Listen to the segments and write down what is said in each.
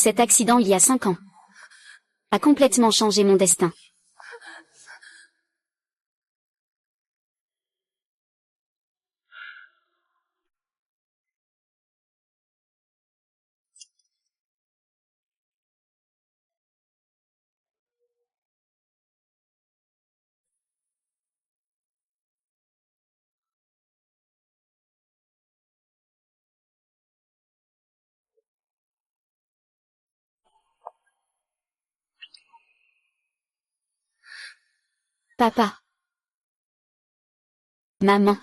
Cet accident il y a 5 ans a complètement changé mon destin. Papa. Maman.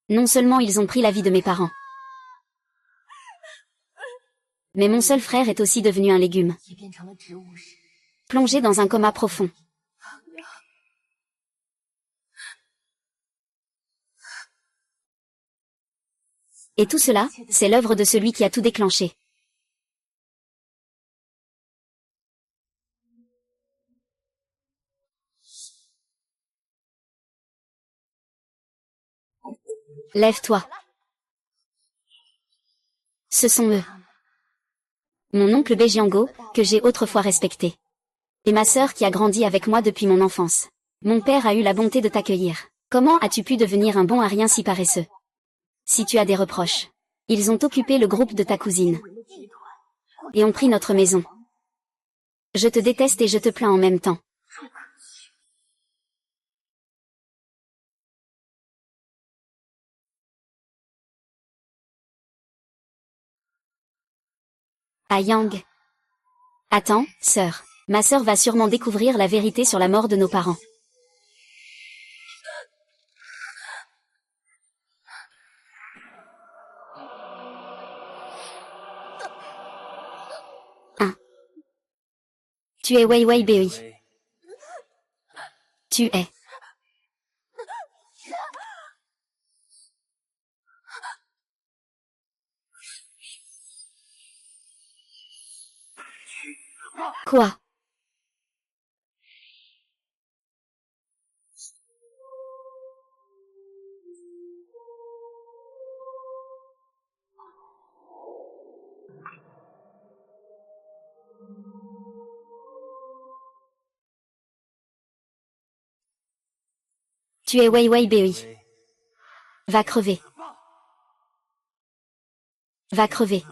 Non seulement ils ont pris la vie de mes parents, mais mon seul frère est aussi devenu un légume, plongé dans un coma profond. Et tout cela, c'est l'œuvre de celui qui a tout déclenché. Lève-toi. Ce sont eux. Mon oncle Bejiango, que j'ai autrefois respecté. Et ma sœur qui a grandi avec moi depuis mon enfance. Mon père a eu la bonté de t'accueillir. Comment as-tu pu devenir un bon à rien si paresseux? Si tu as des reproches. Ils ont occupé le groupe de ta cousine. Et ont pris notre maison. Je te déteste et je te plains en même temps. Ah Yang. Attends, sœur. Ma sœur va sûrement découvrir la vérité sur la mort de nos parents. Hein. Tu es Wei Wei Bei. Tu es. Quoi? Tu es Wei Wei Bei. Va crever. Va crever.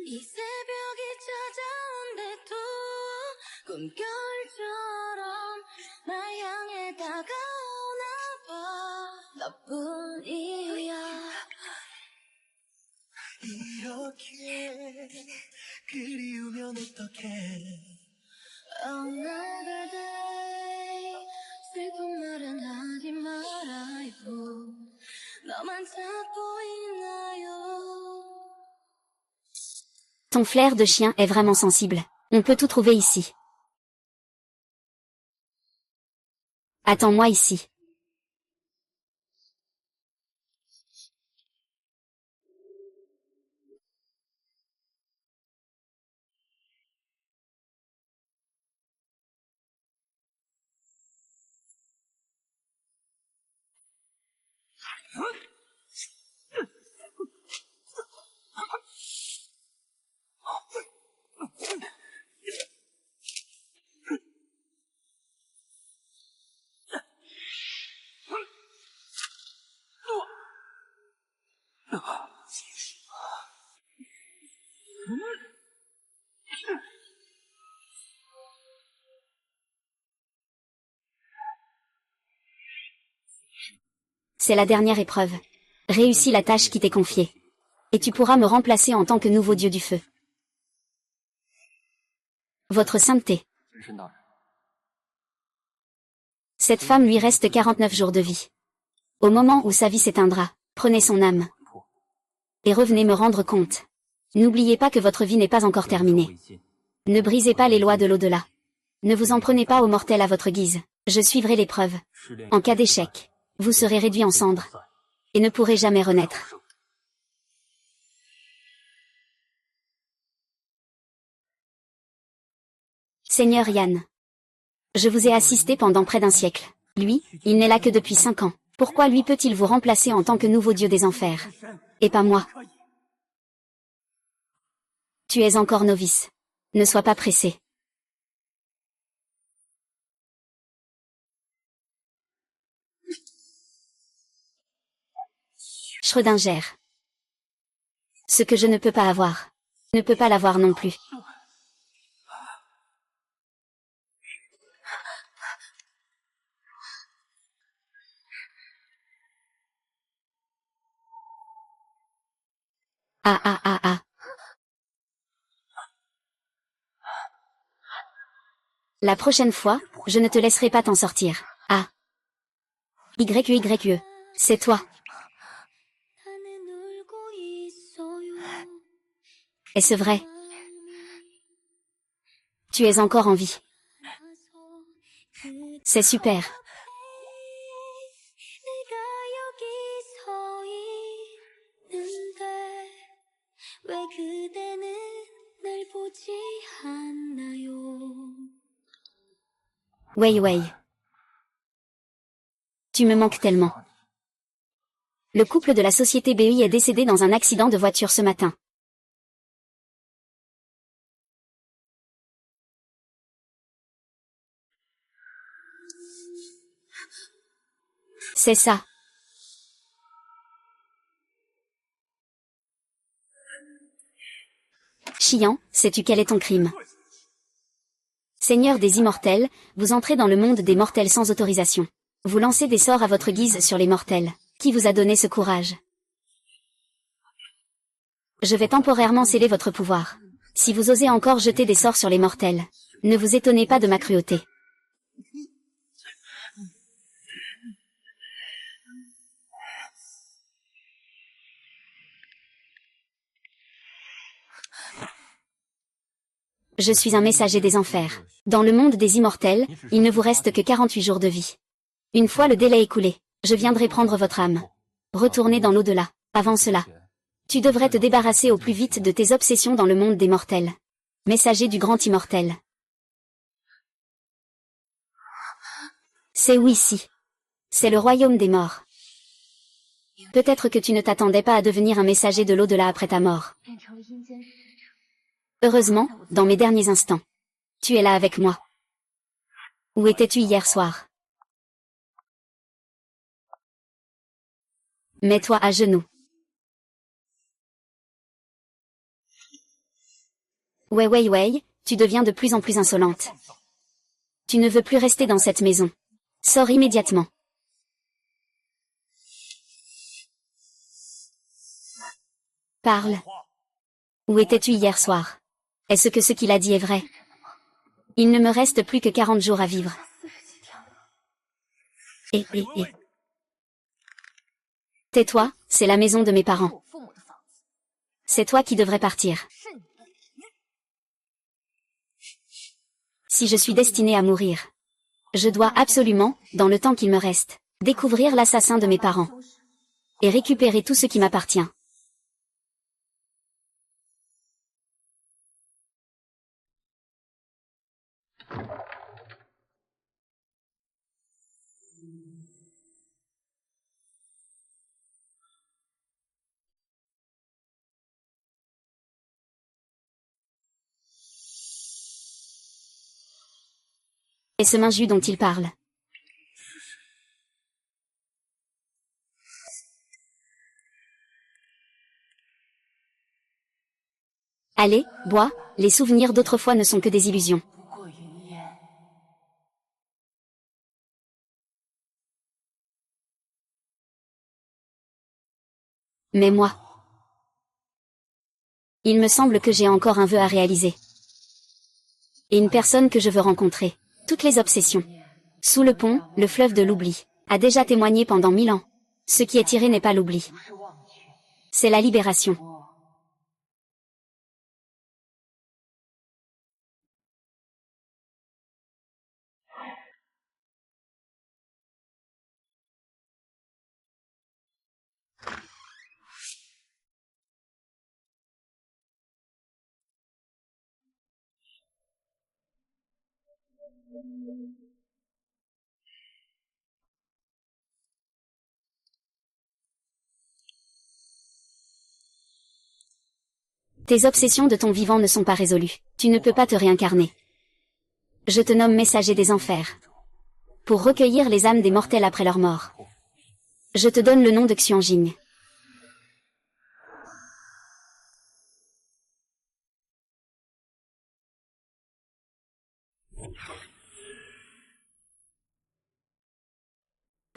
이 새벽이 찾아온데도 꿈결처럼 나 향해 다가오나 봐 너뿐 이유야 이렇게 그리우면 어떡해 Another day 슬픈 말은 하지 말아요 너만 찾고 있나요 Ton flair de chien est vraiment sensible. On peut tout trouver ici. Attends-moi ici. C'est la dernière épreuve. Réussis la tâche qui t'est confiée. Et tu pourras me remplacer en tant que nouveau dieu du feu. Votre sainteté. Cette femme lui reste 49 jours de vie. Au moment où sa vie s'éteindra, prenez son âme. Et revenez me rendre compte. N'oubliez pas que votre vie n'est pas encore terminée. Ne brisez pas les lois de l'au-delà. Ne vous en prenez pas aux mortels à votre guise. Je suivrai l'épreuve. En cas d'échec, vous serez réduit en cendres. Et ne pourrez jamais renaître. Seigneur Yan. Je vous ai assisté pendant près d'un siècle. Lui, il n'est là que depuis 5 ans. Pourquoi lui peut-il vous remplacer en tant que nouveau dieu des enfers? Et pas moi. Tu es encore novice. Ne sois pas pressé. Schrödinger. Ce que je ne peux pas avoir. Ne peux pas l'avoir non plus. Ah ah ah ah. La prochaine fois, je ne te laisserai pas t'en sortir. Ah. YE. C'est toi. Est-ce vrai? Tu es encore en vie. C'est super. Wei Wei. Tu me manques tellement. Le couple de la société BI est décédé dans un accident de voiture ce matin. C'est ça. Chiant, sais-tu quel est ton crime? Seigneur des immortels, vous entrez dans le monde des mortels sans autorisation. Vous lancez des sorts à votre guise sur les mortels. Qui vous a donné ce courage? Je vais temporairement sceller votre pouvoir. Si vous osez encore jeter des sorts sur les mortels, ne vous étonnez pas de ma cruauté. Je suis un messager des enfers. Dans le monde des immortels, il ne vous reste que 48 jours de vie. Une fois le délai écoulé, je viendrai prendre votre âme. Retournez dans l'au-delà. Avant cela, tu devrais te débarrasser au plus vite de tes obsessions dans le monde des mortels. Messager du grand immortel. C'est où ici? C'est le royaume des morts. Peut-être que tu ne t'attendais pas à devenir un messager de l'au-delà après ta mort. Heureusement, dans mes derniers instants, tu es là avec moi. Où étais-tu hier soir? Mets-toi à genoux. Wei, tu deviens de plus en plus insolente. Tu ne veux plus rester dans cette maison. Sors immédiatement. Parle. Où étais-tu hier soir? Est-ce que ce qu'il a dit est vrai? Il ne me reste plus que 40 jours à vivre. Et. Tais-toi, c'est la maison de mes parents. C'est toi qui devrais partir. Si je suis destinée à mourir, je dois absolument, dans le temps qu'il me reste, découvrir l'assassin de mes parents. Et récupérer tout ce qui m'appartient. Et ce Minju dont il parle. Allez, bois, les souvenirs d'autrefois ne sont que des illusions. Mais moi, il me semble que j'ai encore un vœu à réaliser. Et une personne que je veux rencontrer. Toutes les obsessions. Sous le pont, le fleuve de l'oubli, a déjà témoigné pendant 1000 ans. Ce qui est tiré n'est pas l'oubli. C'est la libération. Tes obsessions de ton vivant ne sont pas résolues. Tu ne peux pas te réincarner. Je te nomme messager des enfers. Pour recueillir les âmes des mortels après leur mort. Je te donne le nom de Xianjing.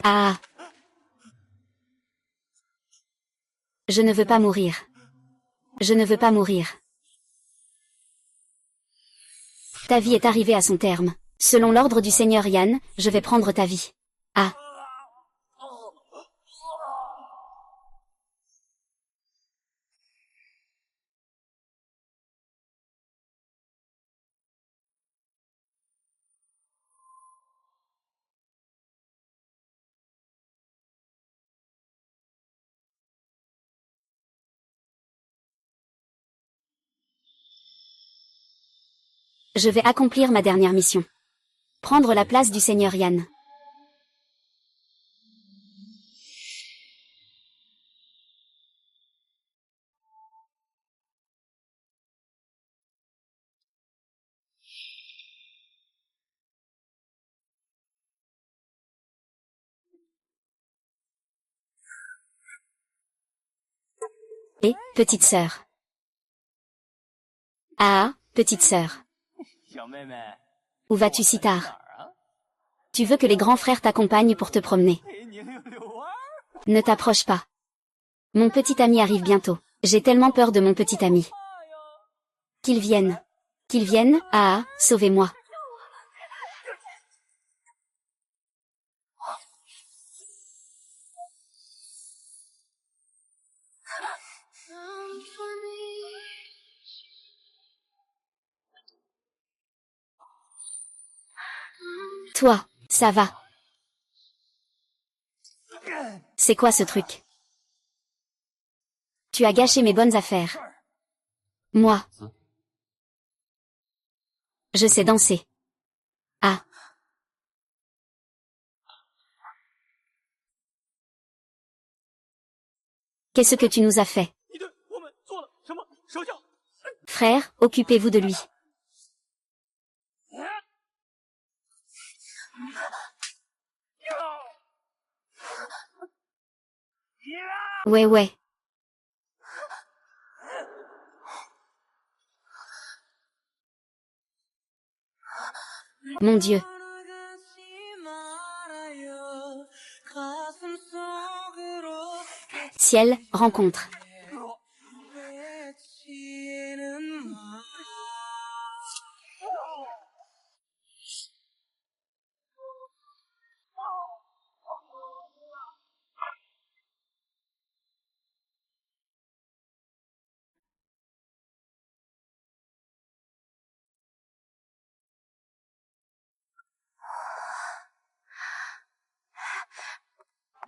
Ah. Je ne veux pas mourir. Je ne veux pas mourir. Ta vie est arrivée à son terme. Selon l'ordre du Seigneur Yan, je vais prendre ta vie. Ah. Je vais accomplir ma dernière mission. Prendre la place du Seigneur Yan. Et, petite sœur. Ah, petite sœur. Où vas-tu si tard? Tu veux que les grands frères t'accompagnent pour te promener. Ne t'approche pas. Mon petit ami arrive bientôt. J'ai tellement peur de mon petit ami. Qu'il vienne. Qu'il vienne, ah, sauvez-moi. Toi, ça va. C'est quoi ce truc? Tu as gâché mes bonnes affaires. Moi. Je sais danser. Ah. Qu'est-ce que tu nous as fait? Frère, occupez-vous de lui. Ouais, ouais. Mon Dieu. Ciel, rencontre.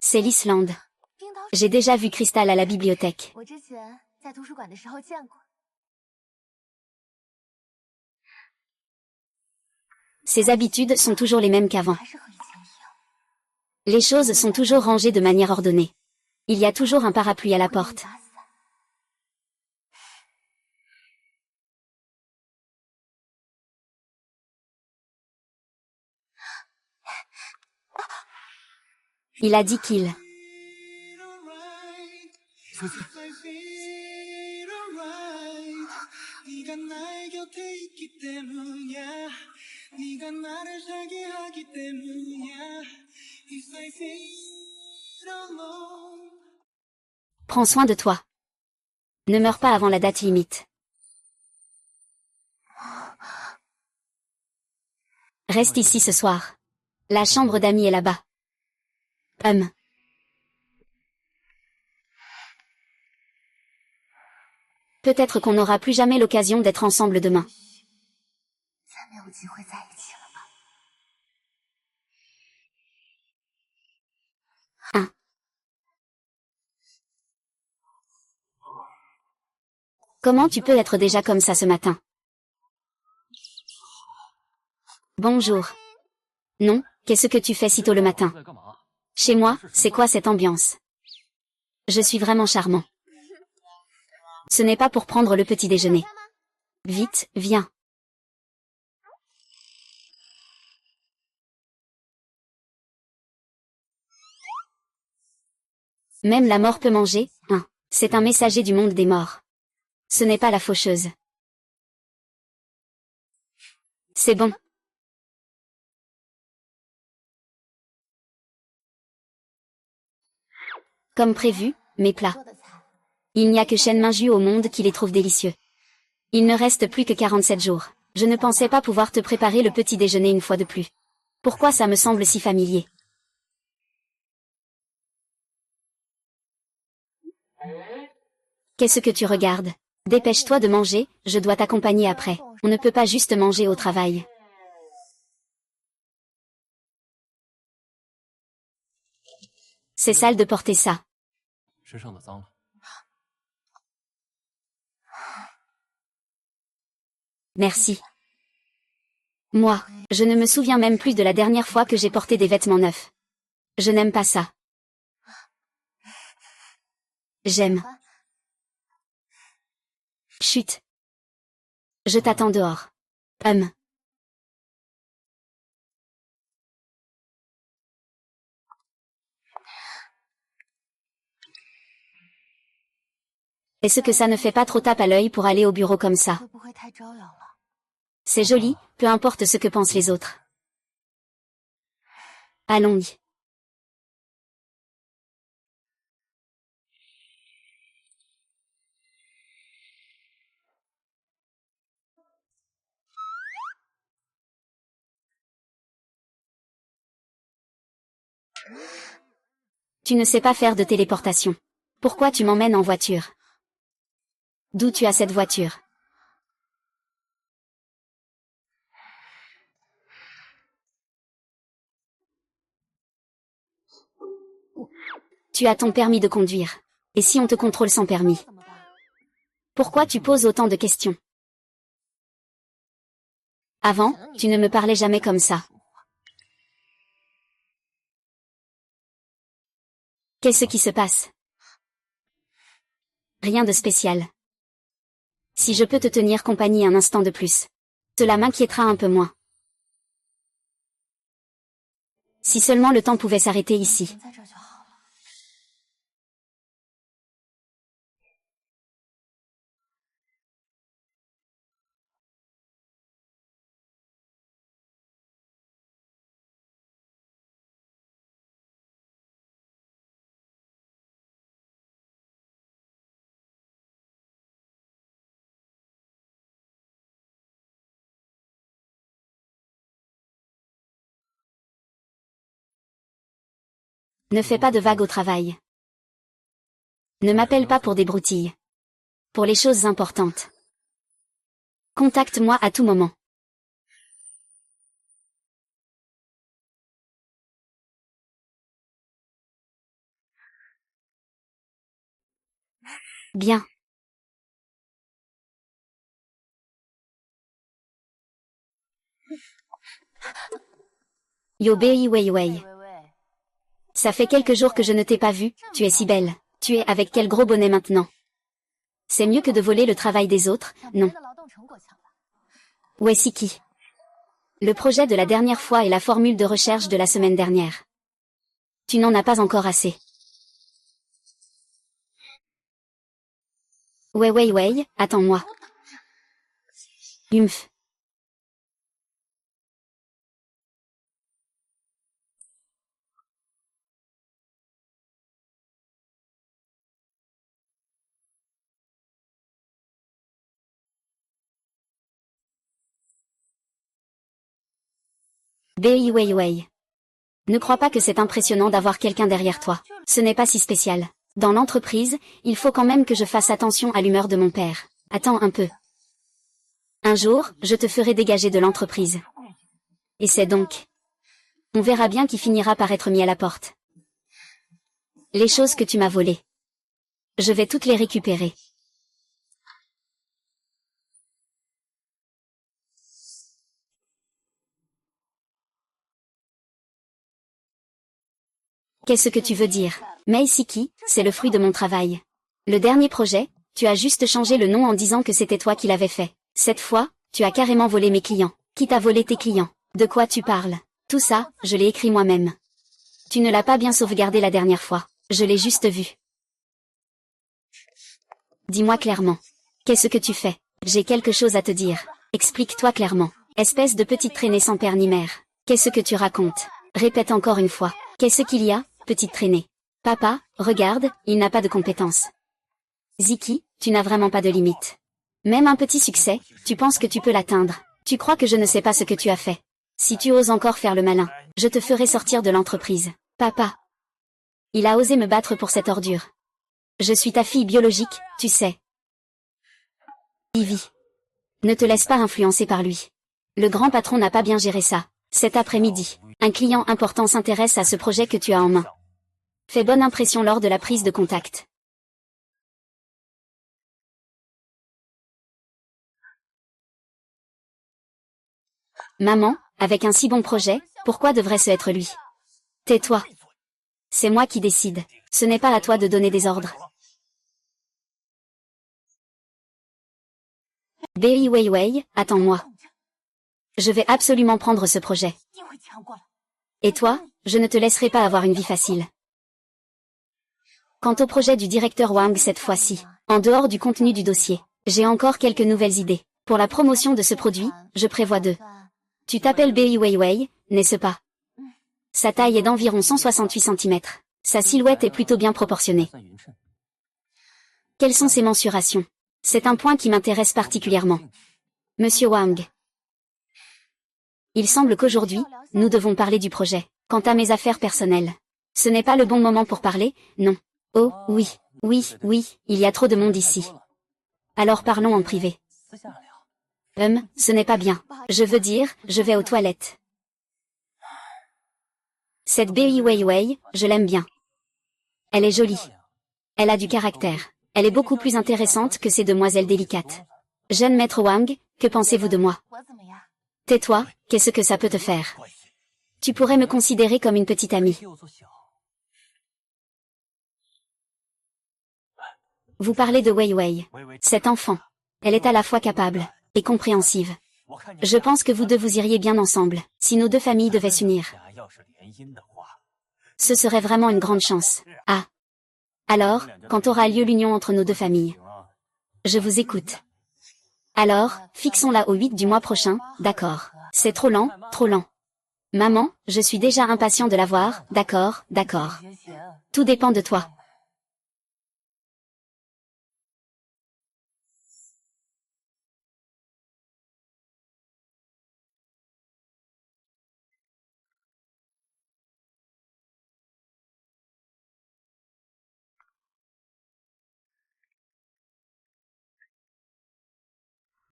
C'est l'Islande. J'ai déjà vu Cristal à la bibliothèque. Ses habitudes sont toujours les mêmes qu'avant. Les choses sont toujours rangées de manière ordonnée. Il y a toujours un parapluie à la porte. Il a dit qu'il... Prends soin de toi. Ne meurs pas avant la date limite. Reste ici ce soir. La chambre d'amis est là-bas. Peut-être qu'on n'aura plus jamais l'occasion d'être ensemble demain. 再没有机会在一起了吧？ Comment tu peux être déjà comme ça ce matin? Bonjour. Non, qu'est-ce que tu fais si tôt le matin? Chez moi, c'est quoi cette ambiance? Je suis vraiment charmant. Ce n'est pas pour prendre le petit déjeuner. Vite, viens. Même la mort peut manger, hein. C'est un messager du monde des morts. Ce n'est pas la faucheuse. C'est bon. Comme prévu, mes plats. Il n'y a que Shen Minju au monde qui les trouve délicieux. Il ne reste plus que 47 jours. Je ne pensais pas pouvoir te préparer le petit déjeuner une fois de plus. Pourquoi ça me semble si familier? Qu'est-ce que tu regardes? Dépêche-toi de manger, je dois t'accompagner après. On ne peut pas juste manger au travail. C'est sale de porter ça. Merci. Moi, je ne me souviens même plus de la dernière fois que j'ai porté des vêtements neufs. Je n'aime pas ça. J'aime. Chut. Je t'attends dehors. Est-ce que ça ne fait pas trop tape à l'œil pour aller au bureau comme ça? 会不会太招摇了？ C'est joli, peu importe ce que pensent les autres. Allons-y. Tu ne sais pas faire de téléportation. Pourquoi tu m'emmènes en voiture? D'où tu as cette voiture? Tu as ton permis de conduire. Et si on te contrôle sans permis? 怎么办？ Pourquoi tu poses autant de questions? Avant, tu ne me parlais jamais comme ça. Qu'est-ce qui se passe? Rien de spécial. Si je peux te tenir compagnie un instant de plus, cela m'inquiétera un peu moins. Si seulement le temps pouvait s'arrêter ici. 在这就好了。 Ne fais pas de vagues au travail. Ne m'appelle pas pour des broutilles. Pour les choses importantes. Contacte-moi à tout moment. Bien. Yo Bei Wei Wei. 喂喂， Ça fait quelques jours que je ne t'ai pas vue, tu es si belle. Tu es avec quel gros bonnet maintenant? C'est mieux que de voler le travail des autres, 让别 non. 人的劳动成果抢了。 Wesiki. Le projet de la dernière fois et la formule de recherche de la semaine dernière. Tu n'en as pas encore assez. Wei Wei Wei, attends-moi. Humph. Bei Weiwei. Ne crois pas que c'est impressionnant d'avoir quelqu'un derrière toi. Ce n'est pas si spécial. Dans l'entreprise, il faut quand même que je fasse attention à l'humeur de mon père. Attends un peu. Un jour, je te ferai dégager de l'entreprise. Et c'est donc. On verra bien qui finira par être mis à la porte. Les choses que tu m'as volées. Je vais toutes les récupérer. Qu'est-ce que tu veux dire? Mei Siki, c'est le fruit de mon travail. Le dernier projet, tu as juste changé le nom en disant que c'était toi qui l'avais fait. Cette fois, tu as carrément volé mes clients. Qui t'a volé tes clients? De quoi tu parles? Tout ça, je l'ai écrit moi-même. Tu ne l'as pas bien sauvegardé la dernière fois. Je l'ai juste vu. Dis-moi clairement. Qu'est-ce que tu fais? J'ai quelque chose à te dire. Explique-toi clairement. Espèce de petite traînée sans père ni mère. Qu'est-ce que tu racontes? Répète encore une fois. Qu'est-ce qu'il y a, petite traînée? Papa, regarde, il n'a pas de compétences. Ziki, tu n'as vraiment pas de limite. Même un petit succès, tu penses que tu peux l'atteindre. Tu crois que je ne sais pas ce que tu as fait. Si tu oses encore faire le malin, je te ferai sortir de l'entreprise. Papa. Il a osé me battre pour cette ordure. Je suis ta fille biologique, tu sais. Ivy. Ne te laisse pas influencer par lui. Le grand patron n'a pas bien géré ça. Cet après-midi, un client important s'intéresse à ce projet que tu as en main. Fais bonne impression lors de la prise de contact. Maman, avec un si bon projet, pourquoi devrait-ce être lui? Tais-toi. C'est moi qui décide. Ce n'est pas à toi de donner des ordres. Bei Weiwei, attends-moi. Je vais absolument prendre ce projet. Et toi, je ne te laisserai pas avoir une vie facile. Quant au projet du directeur Wang cette fois-ci, en dehors du contenu du dossier, j'ai encore quelques nouvelles idées. Pour la promotion de ce produit, je prévois deux. Tu t'appelles Bei Weiwei, n'est-ce pas? Sa taille est d'environ 168 cm. Sa silhouette est plutôt bien proportionnée. Quelles sont ses mensurations? C'est un point qui m'intéresse particulièrement. Monsieur Wang. Il semble qu'aujourd'hui, nous devons parler du projet. Quant à mes affaires personnelles, ce n'est pas le bon moment pour parler, non. Oh, oui, il y a trop de monde ici. Alors parlons en privé. Ce n'est pas bien. Je veux dire, je vais aux toilettes. Cette Bei Weiwei, je l'aime bien. Elle est jolie. Elle a du caractère. Elle est beaucoup plus intéressante que ces demoiselles délicates. Jeune maître Wang, que pensez-vous de moi? Tais-toi, qu'est-ce que ça peut te faire? Tu pourrais me considérer comme une petite amie. Vous parlez de Weiwei. Cette enfant. Elle est à la fois capable et compréhensive. Je pense que vous deux vous iriez bien ensemble, si nos deux familles devaient s'unir. Ce serait vraiment une grande chance. Ah. Alors, quand aura lieu l'union entre nos deux familles? Je vous écoute. Alors, fixons-la au 8 du mois prochain, d'accord. C'est trop lent, trop lent. Maman, je suis déjà impatient de la voir, d'accord. Tout dépend de toi.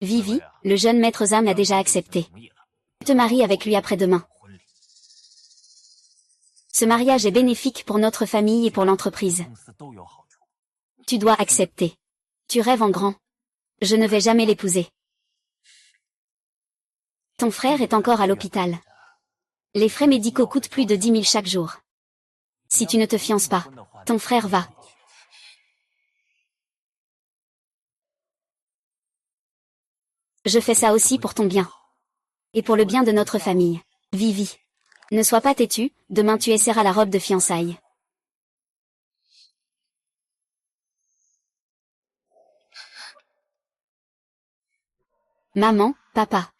Vivi, le jeune maître Zam a déjà accepté. Tu te maries avec lui après-demain. Ce mariage est bénéfique pour notre famille et pour l'entreprise. Tu dois accepter. Tu rêves en grand. Je ne vais jamais l'épouser. Ton frère est encore à l'hôpital. Les frais médicaux coûtent plus de 10 000 chaque jour. Si tu ne te fiances pas, ton frère va. Je fais ça aussi pour ton bien. Et pour le bien de notre famille. Vivi. Ne sois pas têtue, demain tu essaieras la robe de fiançailles. Maman, papa.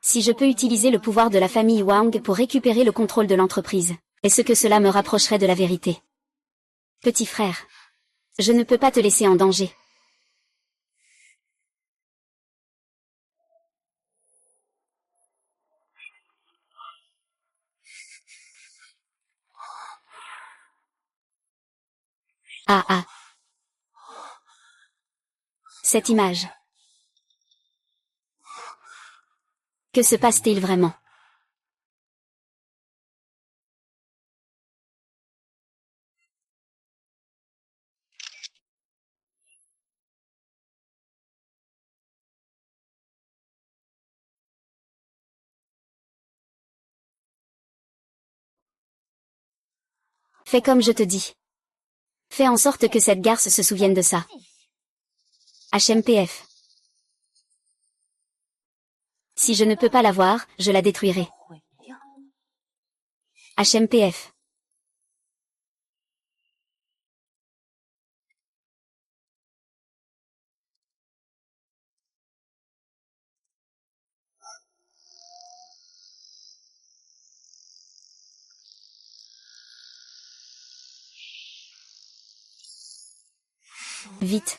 Si je peux utiliser le pouvoir de la famille Wang pour récupérer le contrôle de l'entreprise, est-ce que cela me rapprocherait de la vérité? Petit frère. Je ne peux pas te laisser en danger. Ah ah. Cette image. Que se passe-t-il vraiment? Fais comme je te dis. Fais en sorte que cette garce se souvienne de ça. HMPF. Si je ne peux pas la voir, je la détruirai. HMPF. Vite.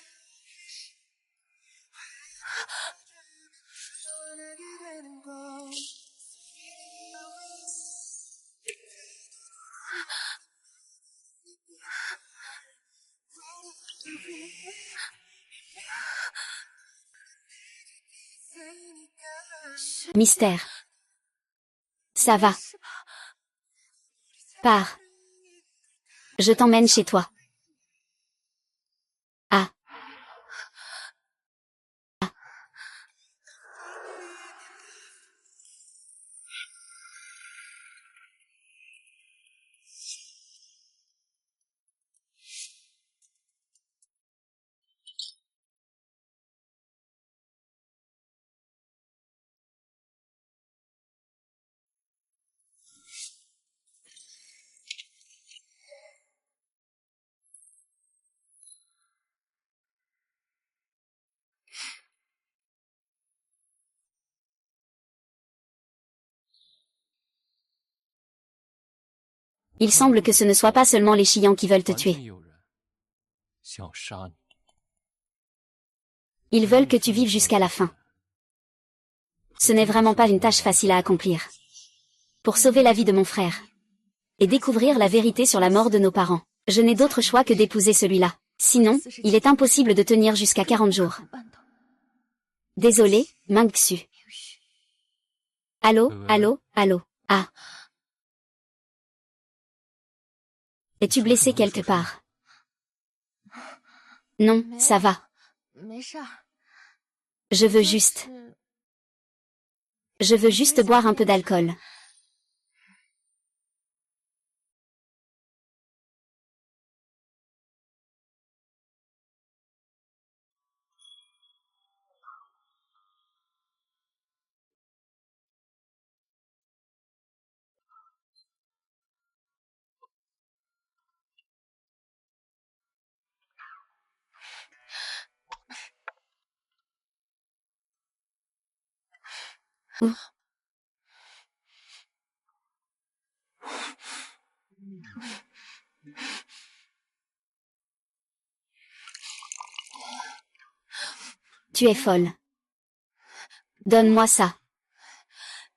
Mystère. Ça va. Pars. Je t'emmène chez toi. Ah. Ah. Il semble que ce ne soit pas seulement les Chians qui veulent te tuer. Ils veulent que tu vives jusqu'à la fin. Ce n'est vraiment pas une tâche facile à accomplir. Pour sauver la vie de mon frère. Et découvrir la vérité sur la mort de nos parents. Je n'ai d'autre choix que d'épouser celui-là. Sinon, il est impossible de tenir jusqu'à 40 jours. Désolé, Mingxu. Allô, allô, allô. Ah. Es-tu blessé quelque part? Non, ça va. Je veux juste boire un peu d'alcool. Ouh. Tu es folle. Donne-moi ça.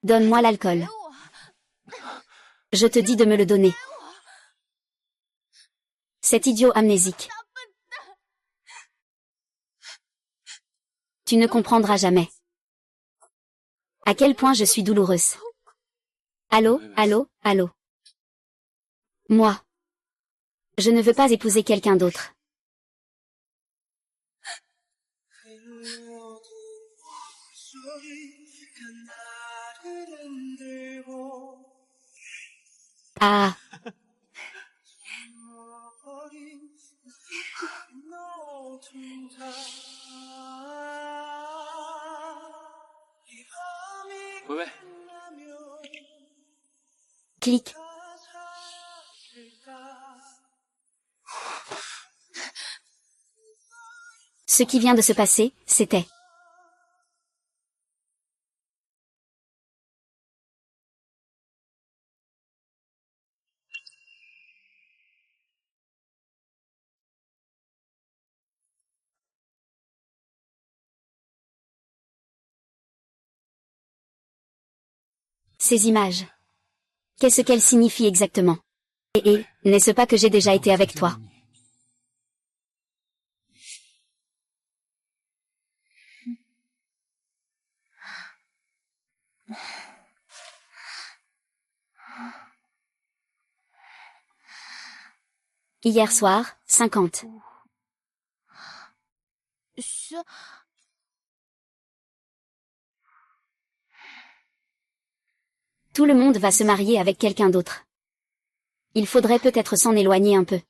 Donne-moi l'alcool. Je te dis de me le donner. Cet idiot amnésique. Tu ne comprendras jamais. À quel point je suis douloureuse. Allô, allô, allô. Moi. Je ne veux pas épouser quelqu'un d'autre. Ah. Ouais. Clic. Ce qui vient de se passer, c'était... Ces images. Qu'est-ce qu'elles signifient exactement? Et n'est-ce pas que j'ai déjà été avec toi? Hier soir, 50. Tout le monde va se marier avec quelqu'un d'autre. Il faudrait peut-être s'en éloigner un peu.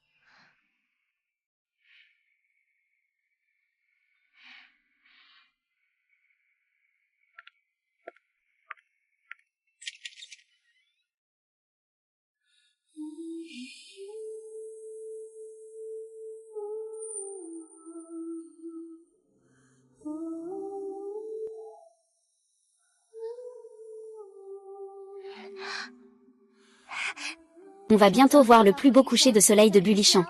On va bientôt voir le plus beau coucher de soleil de Bulichamp.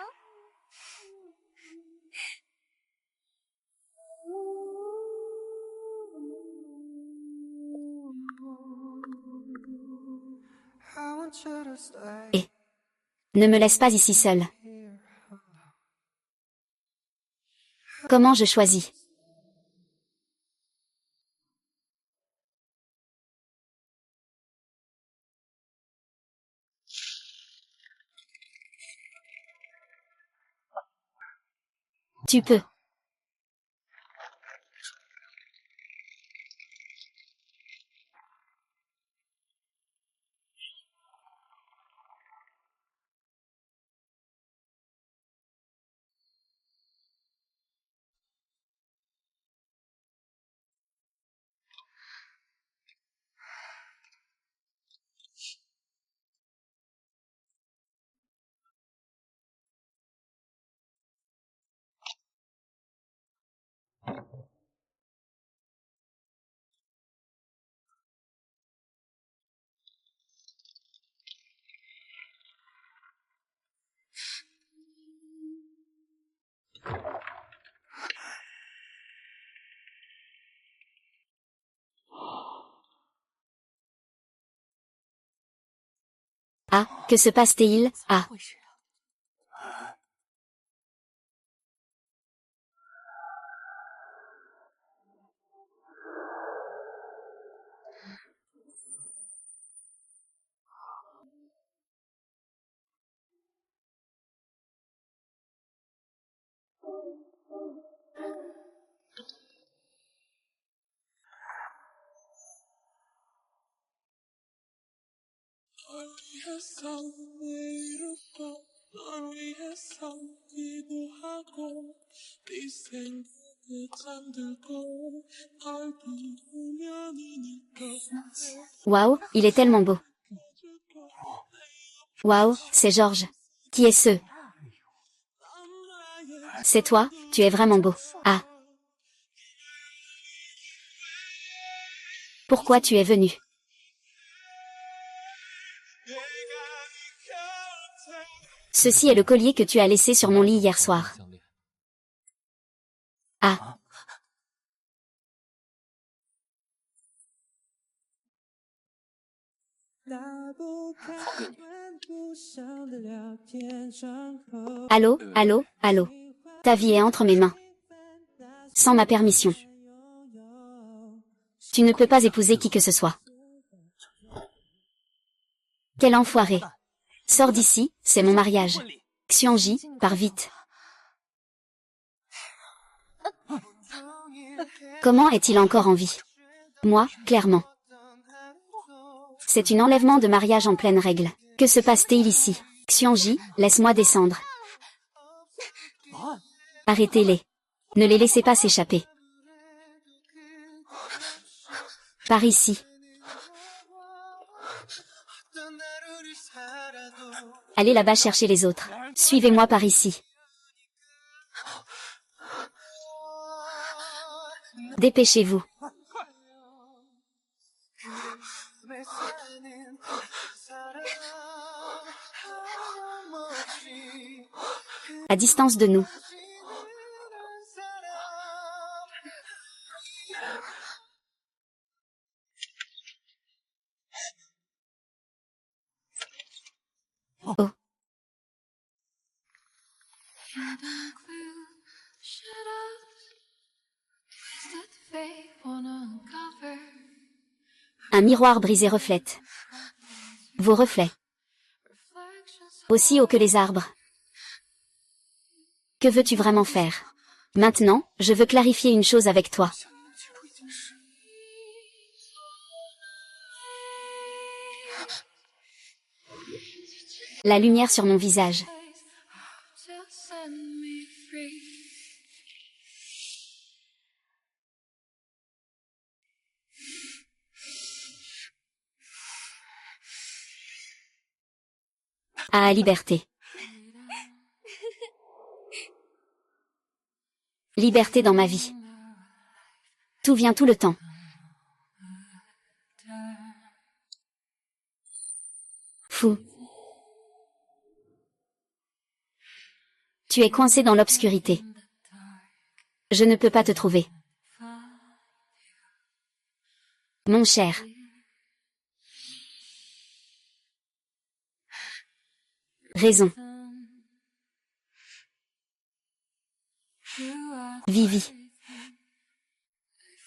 Et ne me laisse pas ici seule. Comment je choisis? Tu peux. Ah, que se passe-t-il? Ah. Waouh, il est tellement beau. Waouh, c'est Georges. Qui est ce? C'est toi, tu es vraiment beau. Ah. Pourquoi tu es venu? Ceci est le collier que tu as laissé sur mon lit hier soir. Ah. Allô, allô, allô. Ta vie est entre mes mains. Sans ma permission. Tu ne peux pas épouser qui que ce soit. Quel enfoiré. Sors d'ici, c'est mon mariage. Xianji, pars vite. Comment est-il encore en vie? Moi, clairement. C'est un enlèvement de mariage en pleine règle. Que se passe-t-il ici? Xianji, laisse-moi descendre. Arrêtez-les. Ne les laissez pas s'échapper. Par ici. Allez là-bas chercher les autres. Suivez-moi par ici. Dépêchez-vous. À distance de nous. Oh. Un miroir brisé reflète vos reflets. Aussi haut que les arbres. Que veux-tu vraiment faire? Maintenant, je veux clarifier une chose avec toi. La lumière sur mon visage. Ah, liberté. Liberté dans ma vie. Tout vient tout le temps. Fou. Tu es coincé dans l'obscurité. Je ne peux pas te trouver. Mon cher. Raison. Vivi.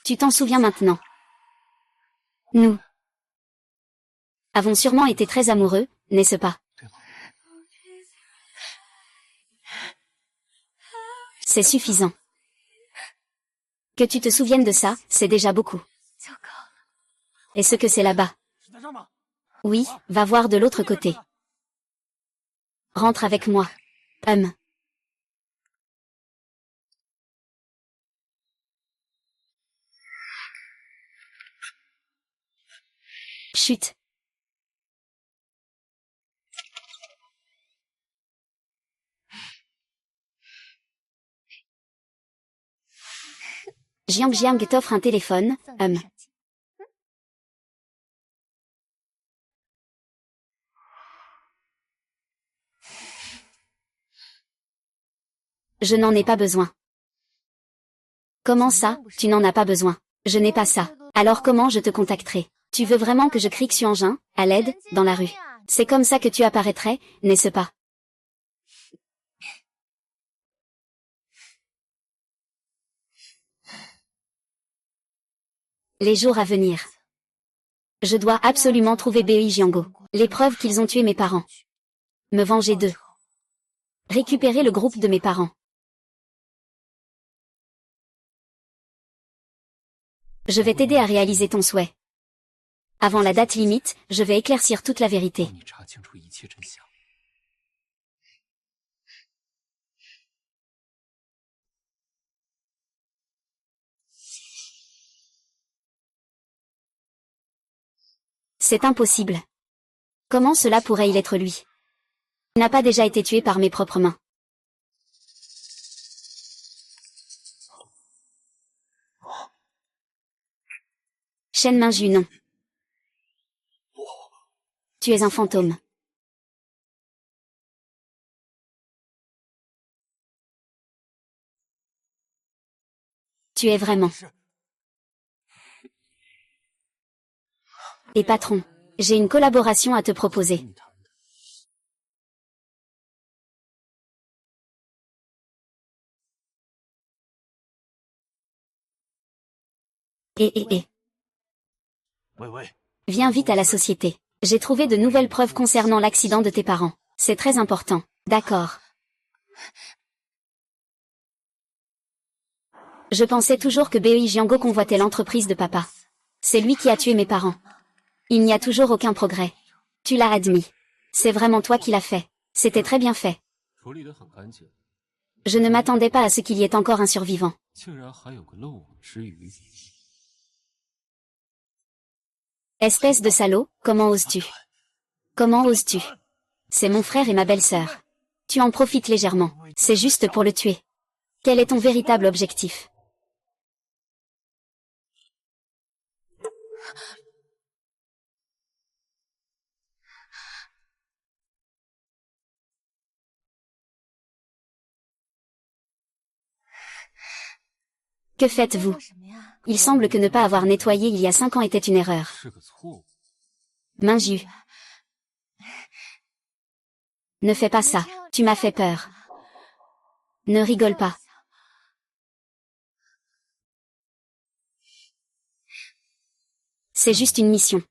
Tu t'en souviens maintenant. Nous avons sûrement été très amoureux, n'est-ce pas? C'est suffisant. Que tu te souviennes de ça, c'est déjà beaucoup. Et ce que c'est là-bas? Oui, va voir de l'autre côté. Rentre avec moi. Chut. Jiang Jiang t'offre un téléphone, Je n'en ai pas besoin. Comment ça, tu n'en as pas besoin? Je n'ai pas ça. Alors comment je te contacterai? Tu veux vraiment que je crie Xianjin, à l'aide, dans la rue? C'est comme ça que tu apparaîtrais, n'est-ce pas? Les jours à venir. Je dois absolument trouver Bei Jiango. Les preuves qu'ils ont tué mes parents. Me venger d'eux. Récupérer le groupe de mes parents. Je vais t'aider à réaliser ton souhait. Avant la date limite, je vais éclaircir toute la vérité. C'est impossible. Comment cela pourrait-il être lui? Il n'a pas déjà été tué par mes propres mains. Shen Mingju non. Tu es un fantôme. Tu es vraiment. Et patron, j'ai une collaboration à te proposer. Et. Viens vite à la société. J'ai trouvé de nouvelles preuves concernant l'accident de tes parents. C'est très important. D'accord. Je pensais toujours que Bei Jiango convoitait l'entreprise de papa. C'est lui qui a tué mes parents. Il n'y a toujours aucun progrès. Tu l'as admis. C'est vraiment toi qui l'as fait. C'était très bien fait. Je ne m'attendais pas à ce qu'il y ait encore un survivant. Espèce de salaud, comment oses-tu? Comment oses-tu? C'est mon frère et ma belle-sœur. Tu en profites légèrement. C'est juste pour le tuer. Quel est ton véritable objectif? Que faites-vous? Il semble que ne pas avoir nettoyé il y a 5 ans était une erreur. Mingju. Ne fais pas ça, tu m'as fait peur. Ne rigole pas. C'est juste une mission.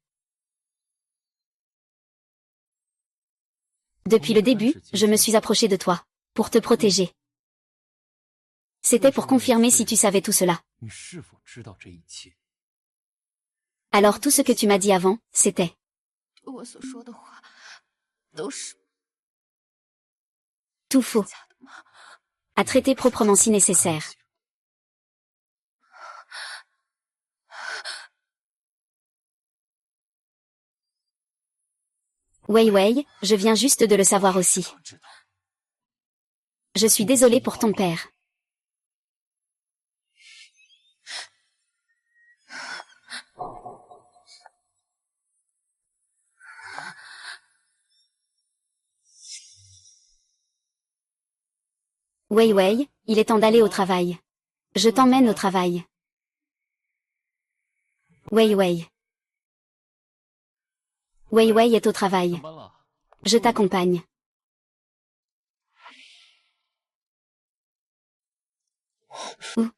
Depuis le début, je me suis approché de toi. Pour te protéger. C'était pour confirmer si tu savais tout cela. Alors tout ce que tu m'as dit avant, c'était tout faux. À traiter proprement si nécessaire. Wei Wei, je viens juste de le savoir aussi. Je suis désolée pour ton père. Wei Wei, il est temps d'aller au travail. Je t'emmène au travail. Wei Wei. Wei Wei est au travail. Je t'accompagne. Où?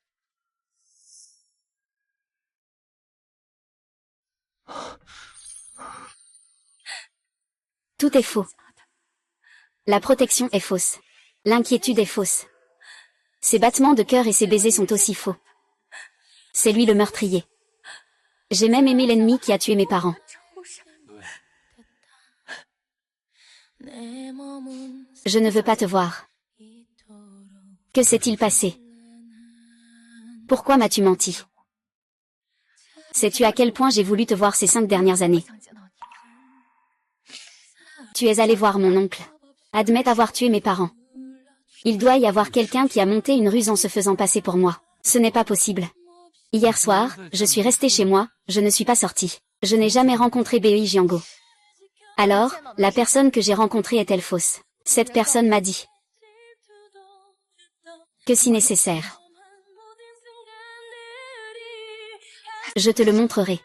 Tout est faux. La protection est fausse. L'inquiétude est fausse. Ses battements de cœur et ses baisers sont aussi faux. C'est lui le meurtrier. J'ai même aimé l'ennemi qui a tué mes parents. Je ne veux pas te voir. Que s'est-il passé? Pourquoi m'as-tu menti? Sais-tu à quel point j'ai voulu te voir ces 5 dernières années? Tu es allé voir mon oncle. Admets avoir tué mes parents. Il doit y avoir quelqu'un qui a monté une ruse en se faisant passer pour moi. Ce n'est pas possible. Hier soir, je suis restée chez moi, je ne suis pas sortie. Je n'ai jamais rencontré Bei Jiango. Alors, la personne que j'ai rencontrée est-elle fausse? Cette personne m'a dit que si nécessaire, je te le montrerai.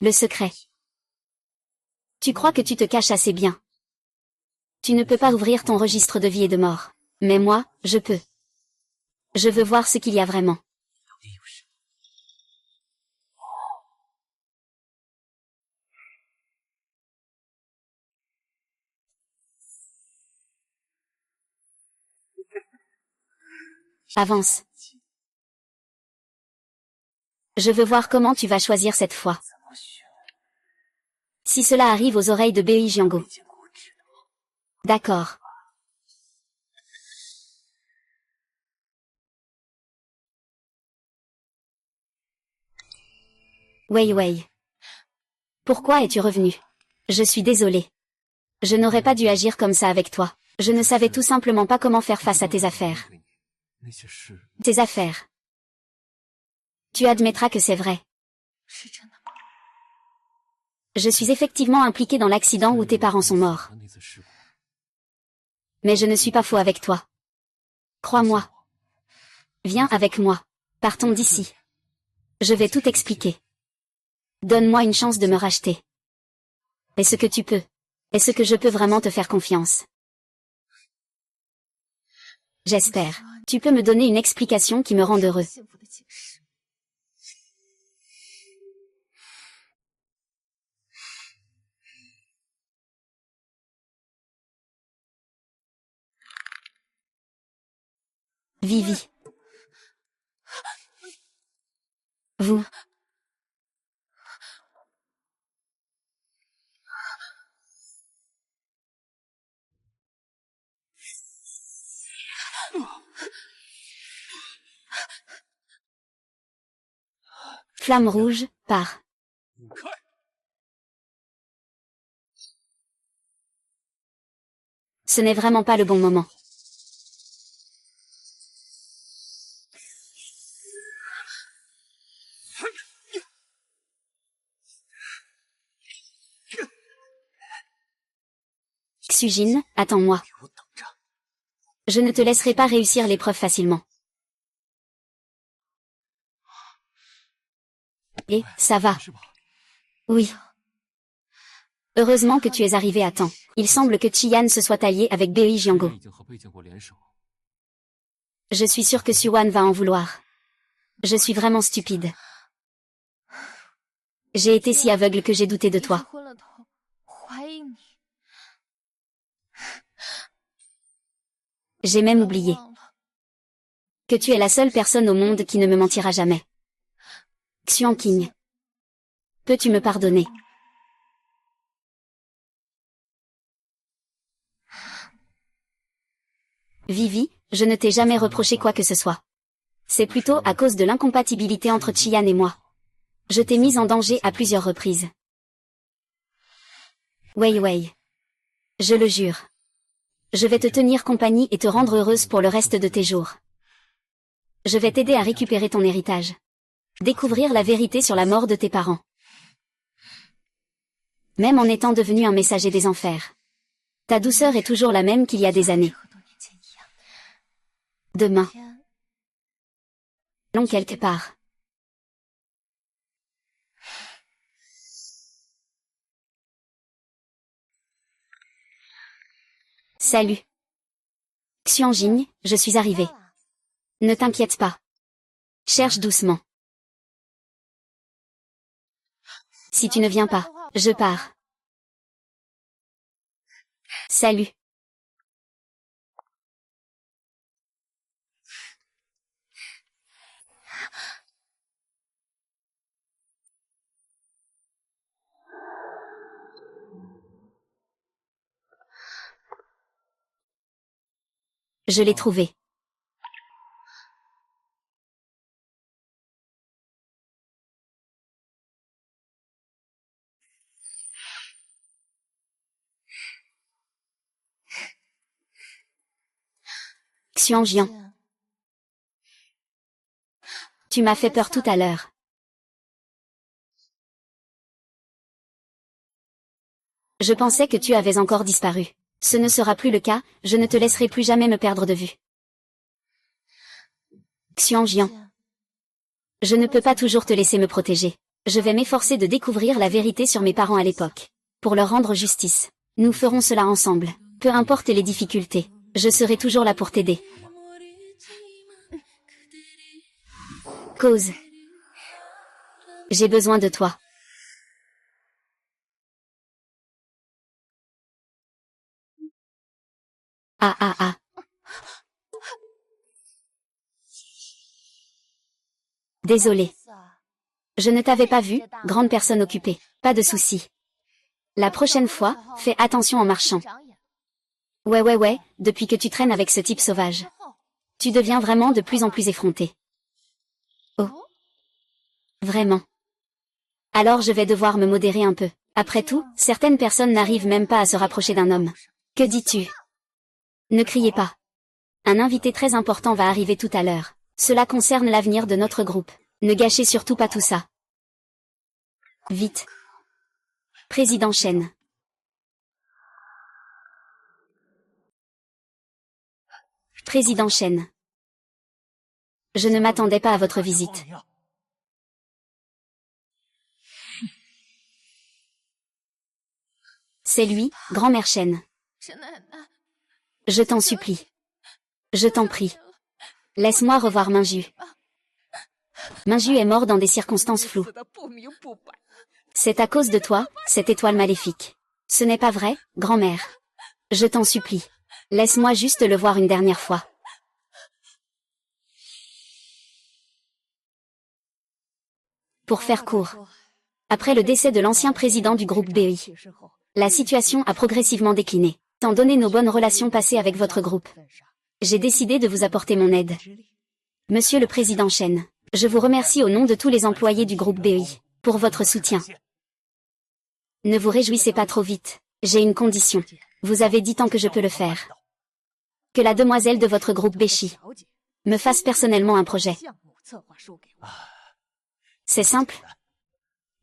Le secret. Tu crois que tu te caches assez bien. Tu ne peux pas ouvrir ton registre de vie et de mort. Mais moi, je peux. Je veux voir ce qu'il y a vraiment. Avance. Je veux voir comment tu vas choisir cette fois. Si cela arrive aux oreilles de Bei Jiango. D'accord. Wei Wei. Pourquoi es-tu revenu? Je suis désolée. Je n'aurais pas dû agir comme ça avec toi. Je ne savais tout simplement pas comment faire face à tes affaires. Tes affaires. Tu admettras que c'est vrai. Je suis effectivement impliquée dans l'accident où tes parents sont morts. Mais je ne suis pas faux avec toi. Crois-moi. Viens avec moi. Partons d'ici. Je vais tout expliquer. Donne-moi une chance de me racheter. Est-ce que tu peux? Est-ce que je peux vraiment te faire confiance? J'espère. Tu peux me donner une explication qui me rende heureux. Vivi. Vous. Flamme rouge, pars. Ce n'est vraiment pas le bon moment. Xujin, attends-moi. Je ne te laisserai pas réussir l'épreuve facilement. Et, ça va. Oui. Heureusement que tu es arrivé à temps. Il semble que Qian se soit allié avec Bei Jiango. Je suis sûre que Suwan va en vouloir. Je suis vraiment stupide. J'ai été si aveugle que j'ai douté de toi. J'ai même oublié que tu es la seule personne au monde qui ne me mentira jamais. Xian Qing. Peux-tu me pardonner? Vivi, je ne t'ai jamais reproché quoi que ce soit. C'est plutôt à cause de l'incompatibilité entre Qian et moi. Je t'ai mise en danger à plusieurs reprises. Wei Wei. Je le jure. Je vais te tenir compagnie et te rendre heureuse pour le reste de tes jours. Je vais t'aider à récupérer ton héritage. Découvrir la vérité sur la mort de tes parents. Même en étant devenu un messager des enfers. Ta douceur est toujours la même qu'il y a des années. Demain. Allons quelque part. Salut. Xianjing, je suis arrivée. Ne t'inquiète pas. Cherche doucement. Si tu ne viens pas, je pars. Salut. Je l'ai trouvé. Xianjian. Tu m'as fait peur tout à l'heure. Je pensais que tu avais encore disparu. Ce ne sera plus le cas, je ne te laisserai plus jamais me perdre de vue. Xianjian. Je ne peux pas toujours te laisser me protéger. Je vais m'efforcer de découvrir la vérité sur mes parents à l'époque. Pour leur rendre justice. Nous ferons cela ensemble. Peu importe les difficultés. Je serai toujours là pour t'aider. Cause. J'ai besoin de toi. Ah ah ah. Désolé. Je ne t'avais pas vu, grande personne occupée. Pas de souci. La prochaine fois, fais attention en marchant. Ouais, depuis que tu traînes avec ce type sauvage. Tu deviens vraiment de plus en plus effronté. Oh. Vraiment. Alors je vais devoir me modérer un peu. Après tout, certaines personnes n'arrivent même pas à se rapprocher d'un homme. Que dis-tu? Ne criez pas. Un invité très important va arriver tout à l'heure. Cela concerne l'avenir de notre groupe. Ne gâchez surtout pas tout ça. Vite. Président Shen. Président Shen. Je ne m'attendais pas à votre visite. C'est lui, grand-mère Shen. Je t'en supplie. Je t'en prie. Laisse-moi revoir Minju. Minju est mort dans des circonstances floues. C'est à cause de toi, cette étoile maléfique. Ce n'est pas vrai, grand-mère. Je t'en supplie. Laisse-moi juste le voir une dernière fois. Pour faire court. Après le décès de l'ancien président du groupe BI, la situation a progressivement décliné. Étant donné nos bonnes relations passées avec votre groupe, j'ai décidé de vous apporter mon aide. Monsieur le président Shen, je vous remercie au nom de tous les employés du groupe BI, pour votre soutien. Ne vous réjouissez pas trop vite, j'ai une condition. Vous avez dit tant que je peux le faire. Que la demoiselle de votre groupe Beshi me fasse personnellement un projet. C'est simple.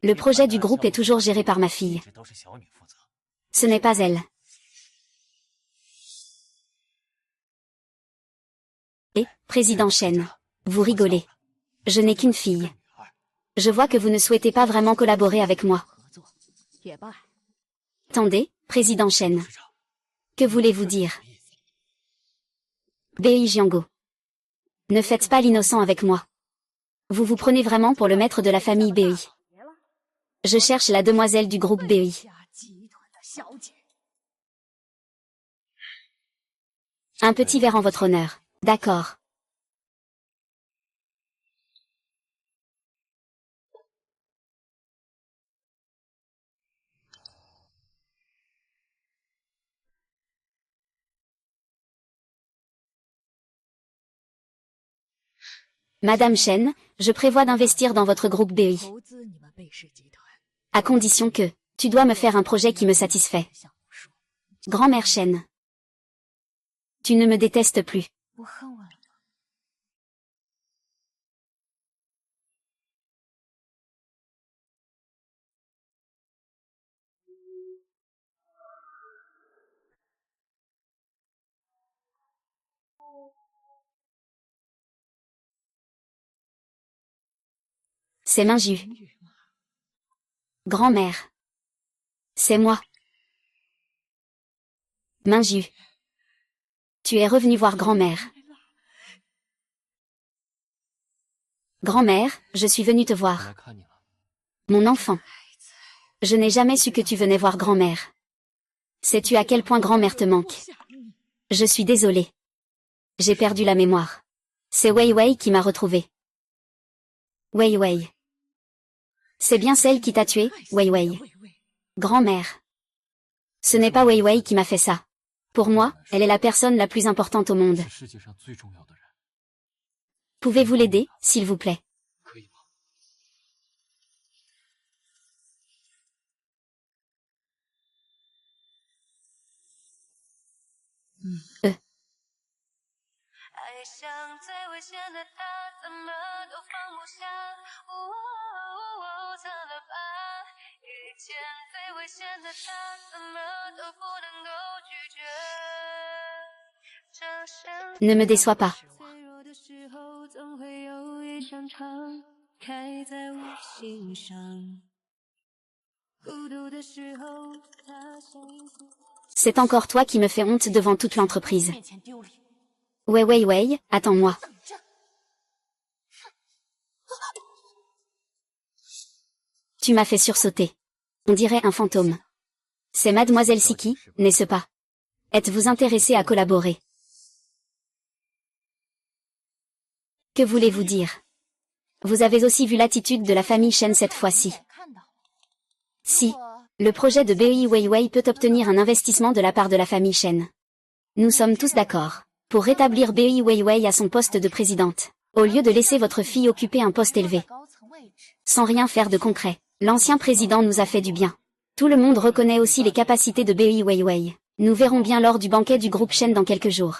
Le projet du groupe est toujours géré par ma fille. Ce n'est pas elle. Et, président Shen, vous rigolez. Je n'ai qu'une fille. Je vois que vous ne souhaitez pas vraiment collaborer avec moi. Attendez, président Shen. Que voulez-vous dire? Bei Jiango. Ne faites pas l'innocent avec moi. Vous vous prenez vraiment pour le maître de la famille BEI. Je cherche la demoiselle du groupe BEI. Un petit verre en votre honneur. D'accord. Madame Chen, je prévois d'investir dans votre groupe BEI. À condition que, tu dois me faire un projet qui me satisfait. Grand-mère Chen. Tu ne me détestes plus. C'est Minju. Grand-mère. C'est moi. Minju. Tu es revenu voir grand-mère. Grand-mère, je suis venue te voir. Mon enfant. Je n'ai jamais su que tu venais voir grand-mère. Sais-tu à quel point grand-mère te manque? Je suis désolée. J'ai perdu la mémoire. C'est Wei Wei qui m'a retrouvée. Wei Wei. C'est bien celle qui t'a tué, Wei Wei. Grand-mère. Ce n'est pas Wei Wei qui m'a fait ça. Pour moi, elle est la personne la plus importante au monde. Pouvez-vous l'aider, s'il vous plaît? Ne me déçois pas. C'est encore toi qui me fais honte devant toute l'entreprise. Wei Wei Wei, attends-moi. Tu m'as fait sursauter. On dirait un fantôme. C'est Mademoiselle Siki, n'est-ce pas? Êtes-vous intéressé à collaborer? Que voulez-vous dire? Vous avez aussi vu l'attitude de la famille Chen cette fois-ci. Si. Le projet de BEI Weiwei peut obtenir un investissement de la part de la famille Chen. Nous sommes tous d'accord. Pour rétablir BEI Weiwei à son poste de présidente, au lieu de laisser votre fille occuper un poste élevé. Sans rien faire de concret, l'ancien président nous a fait du bien. Tout le monde reconnaît aussi les capacités de BEI Weiwei. Nous verrons bien lors du banquet du groupe Chen dans quelques jours.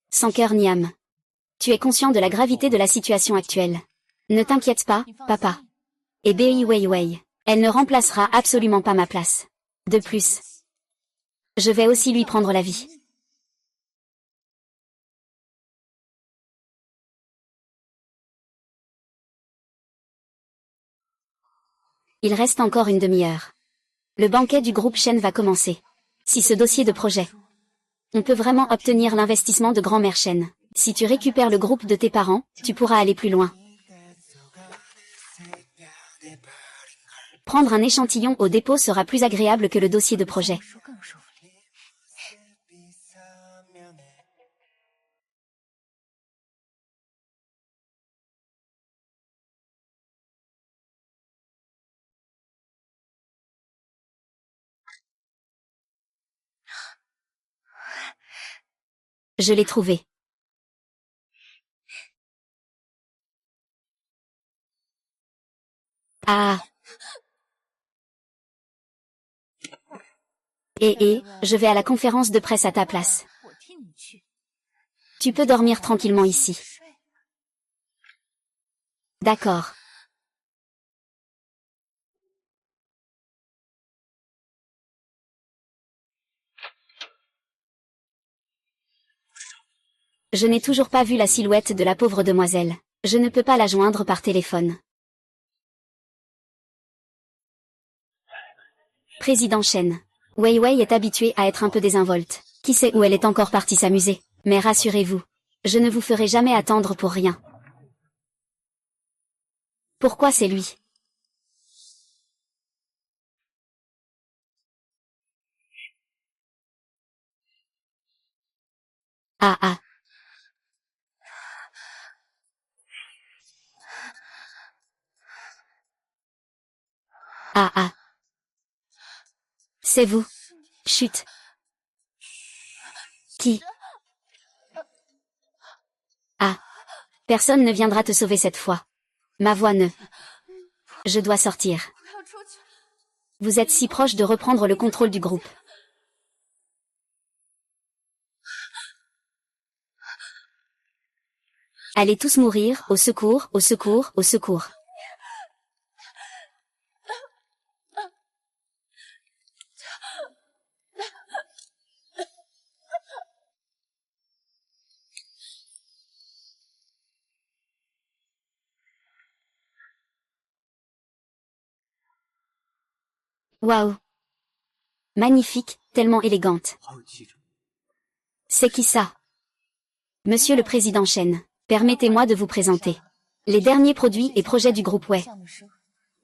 Sans cœur ni âme. Tu es conscient de la gravité de la situation actuelle. Ne t'inquiète pas, papa. Et BEI Weiwei, elle ne remplacera absolument pas ma place. De plus, je vais aussi lui prendre la vie. Il reste encore une demi-heure. Le banquet du groupe Chen va commencer. Si ce dossier de projet, on peut vraiment obtenir l'investissement de grand-mère Chen. Si tu récupères le groupe de tes parents, tu pourras aller plus loin. Prendre un échantillon au dépôt sera plus agréable que le dossier de projet. Je l'ai trouvé. Ah. Je vais à la conférence de presse à ta place. Tu peux dormir tranquillement ici. D'accord. Je n'ai toujours pas vu la silhouette de la pauvre demoiselle. Je ne peux pas la joindre par téléphone. Président Chen. Wei Wei est habituée à être un peu désinvolte. Qui sait où elle est encore partie s'amuser. Mais rassurez-vous. Je ne vous ferai jamais attendre pour rien. Pourquoi c'est lui? Ah ah. Ah ah. C'est vous. Chut. Qui? Ah. Personne ne viendra te sauver cette fois. Ma voix ne. Je dois sortir. Vous êtes si proche de reprendre le contrôle du groupe. Allez tous mourir, au secours, au secours, au secours. Waouh. Magnifique, tellement élégante. C'est qui ça? Monsieur le Président Chen, permettez-moi de vous présenter les derniers produits et projets du groupe Wei.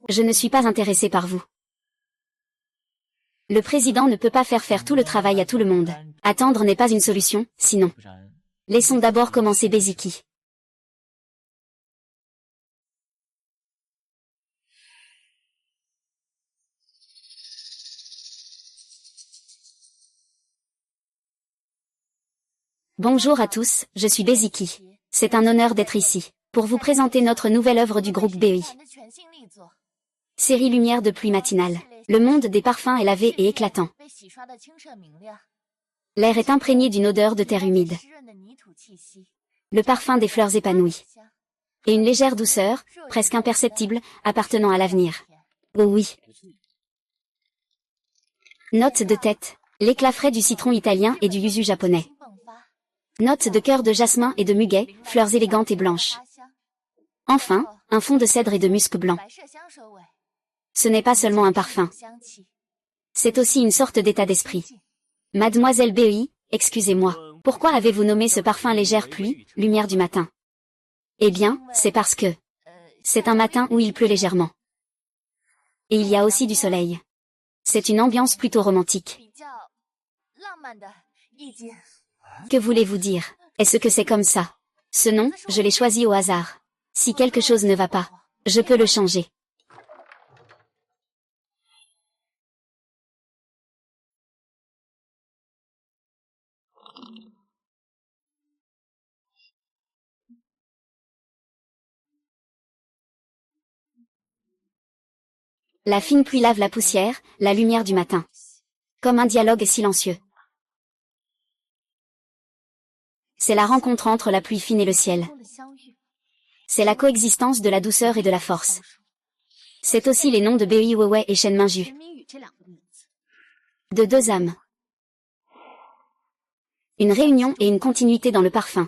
Je ne suis pas intéressé par vous. Le président ne peut pas faire tout le travail à tout le monde. Attendre n'est pas une solution, sinon. Laissons d'abord commencer Beziki. Bonjour à tous, je suis Beziki. C'est un honneur d'être ici, pour vous présenter notre nouvelle œuvre du groupe BEI. Série Lumière de pluie matinale. Le monde des parfums est lavé et éclatant. L'air est imprégné d'une odeur de terre humide. Le parfum des fleurs épanouies. Et une légère douceur, presque imperceptible, appartenant à l'avenir. Oh oui. Note de tête. L'éclat frais du citron italien et du yuzu japonais. Note de cœur de jasmin et de muguet, fleurs élégantes et blanches. Enfin, un fond de cèdre et de musc blanc. Ce n'est pas seulement un parfum. C'est aussi une sorte d'état d'esprit. Mademoiselle BEI, excusez-moi, pourquoi avez-vous nommé ce parfum légère pluie, lumière du matin? Eh bien, c'est parce que c'est un matin où il pleut légèrement. Et il y a aussi du soleil. C'est une ambiance plutôt romantique. Que voulez-vous dire? Est-ce que c'est comme ça? Ce nom, je l'ai choisi au hasard. Si quelque chose ne va pas, je peux le changer. La fine pluie lave la poussière, la lumière du matin. Comme un dialogue silencieux. C'est la rencontre entre la pluie fine et le ciel. C'est la coexistence de la douceur et de la force. C'est aussi les noms de BEI Weiwei et Shen Mingju. De deux âmes. Une réunion et une continuité dans le parfum.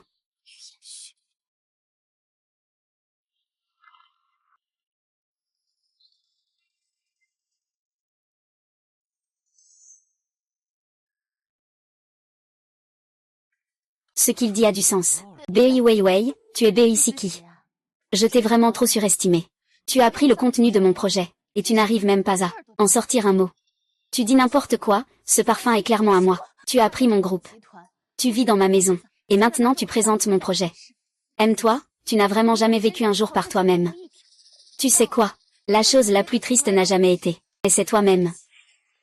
Ce qu'il dit a du sens. BEI Weiwei, tu es BEI Siki. Je t'ai vraiment trop surestimé. Tu as appris le contenu de mon projet, et tu n'arrives même pas à en sortir un mot. Tu dis n'importe quoi, ce parfum est clairement à moi. Tu as pris mon groupe. Tu vis dans ma maison, et maintenant tu présentes mon projet. Aime-toi, tu n'as vraiment jamais vécu un jour par toi-même. Tu sais quoi? La chose la plus triste n'a jamais été, et c'est toi-même.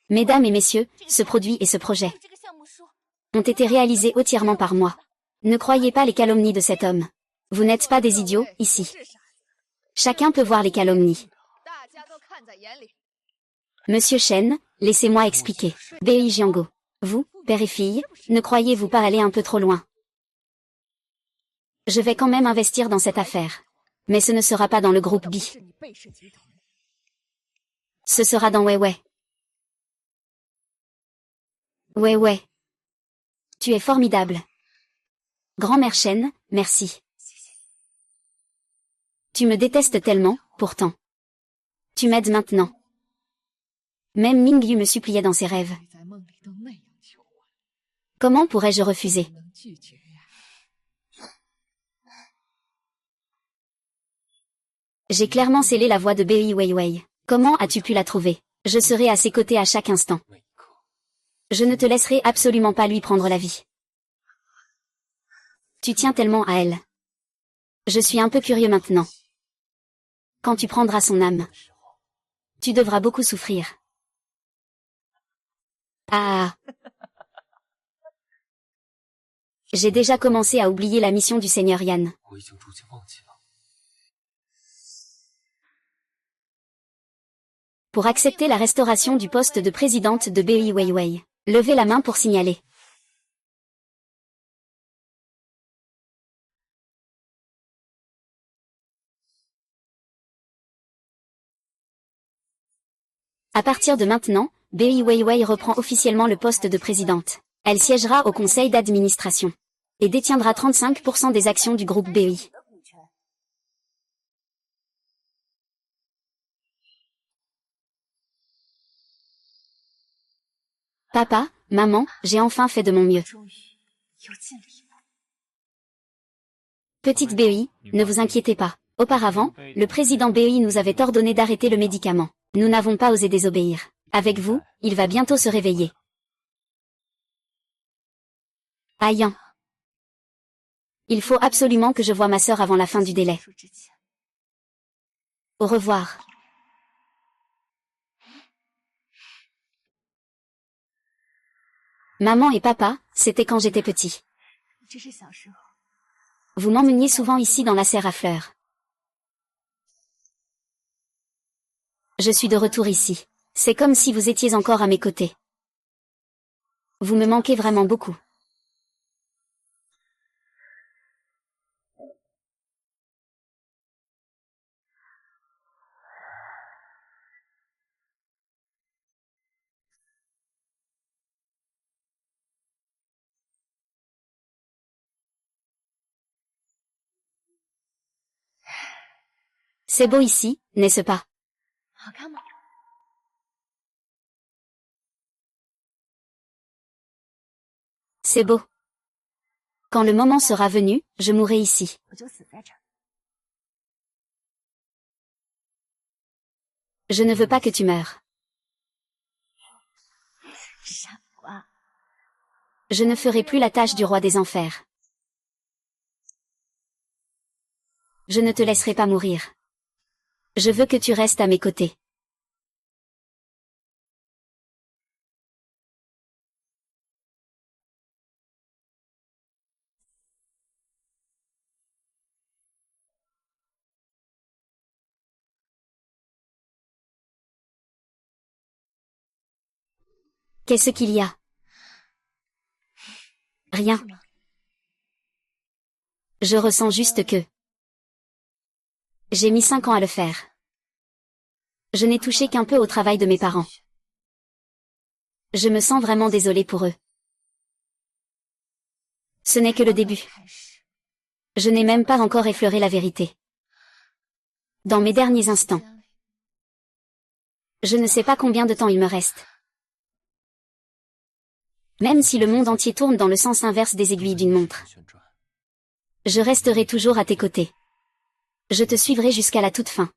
Mesdames et messieurs, ce produit et ce projet ont été réalisés entièrement par moi. Ne croyez pas les calomnies de cet homme. Vous n'êtes pas des idiots, ici. Chacun peut voir les calomnies. Monsieur Chen, laissez-moi expliquer. BEI Jiango. Vous, père et fille, ne croyez-vous pas aller un peu trop loin? Je vais quand même investir dans cette affaire. Mais ce ne sera pas dans le groupe Bi. Ce sera dans Weiwei. Weiwei. Tu es formidable. Grand-mère Chen, merci. Tu me détestes tellement, pourtant. Tu m'aides maintenant. Même Mingyu me suppliait dans ses rêves. Comment pourrais-je refuser? J'ai clairement scellé la voix de Bei Weiwei. Comment as-tu pu la trouver? Je serai à ses côtés à chaque instant. Je ne te laisserai absolument pas lui prendre la vie. Tu tiens tellement à elle. Je suis un peu curieux maintenant. Quand tu prendras son âme, tu devras beaucoup souffrir. Ah. J'ai déjà commencé à oublier la mission du Seigneur Yan. Pour accepter la restauration du poste de présidente de Bei Weiwei, levez la main pour signaler. À partir de maintenant, Bei Weiwei reprend officiellement le poste de présidente. Elle siégera au conseil d'administration et détiendra 35% des actions du groupe Bei. Papa, maman, j'ai enfin fait de mon mieux. Petite Bei, ne vous inquiétez pas. Auparavant, le président Bei nous avait ordonné d'arrêter le médicament. Nous n'avons pas osé désobéir. Avec vous, il va bientôt se réveiller. Aïe. Il faut absolument que je voie ma sœur avant la fin du délai. Au revoir. Maman et papa, c'était quand j'étais petit. Vous m'emmeniez souvent ici dans la serre à fleurs. Je suis de retour ici. C'est comme si vous étiez encore à mes côtés. Vous me manquez vraiment beaucoup. C'est beau ici, n'est-ce pas? C'est beau. Quand le moment sera venu, je mourrai ici. Je ne veux pas que tu meures. Je ne ferai plus la tâche du roi des enfers. Je ne te laisserai pas mourir. Je veux que tu restes à mes côtés. Qu'est-ce qu'il y a? Rien. Je ressens juste que... J'ai mis 5 ans à le faire. Je n'ai touché qu'un peu au travail de mes parents. Je me sens vraiment désolée pour eux. Ce n'est que le début. Je n'ai même pas encore effleuré la vérité. Dans mes derniers instants. Je ne sais pas combien de temps il me reste. Même si le monde entier tourne dans le sens inverse des aiguilles d'une montre. Je resterai toujours à tes côtés. Je te suivrai jusqu'à la toute fin.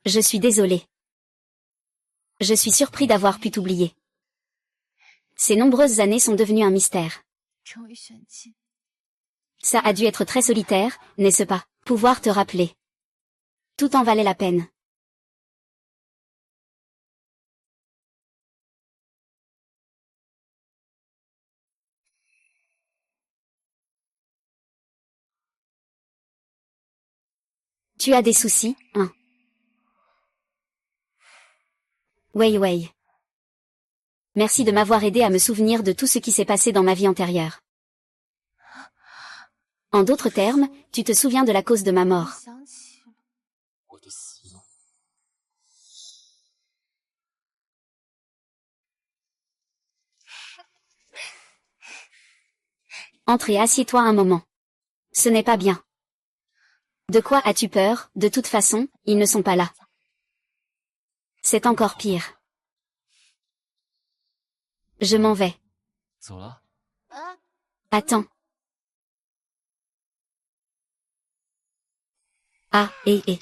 Je suis désolée. Je suis surpris d'avoir pu t'oublier. Ces nombreuses années sont devenues un mystère. Ça a dû être très solitaire, n'est-ce pas? Pouvoir te rappeler. Tout en valait la peine. Tu as des soucis, hein? Wei Wei. Merci de m'avoir aidé à me souvenir de tout ce qui s'est passé dans ma vie antérieure. En d'autres termes, tu te souviens de la cause de ma mort. Entre et assieds-toi un moment. Ce n'est pas bien. De quoi as-tu peur? De toute façon, ils ne sont pas là. C'est encore pire. Je m'en vais. Attends. Ah, et.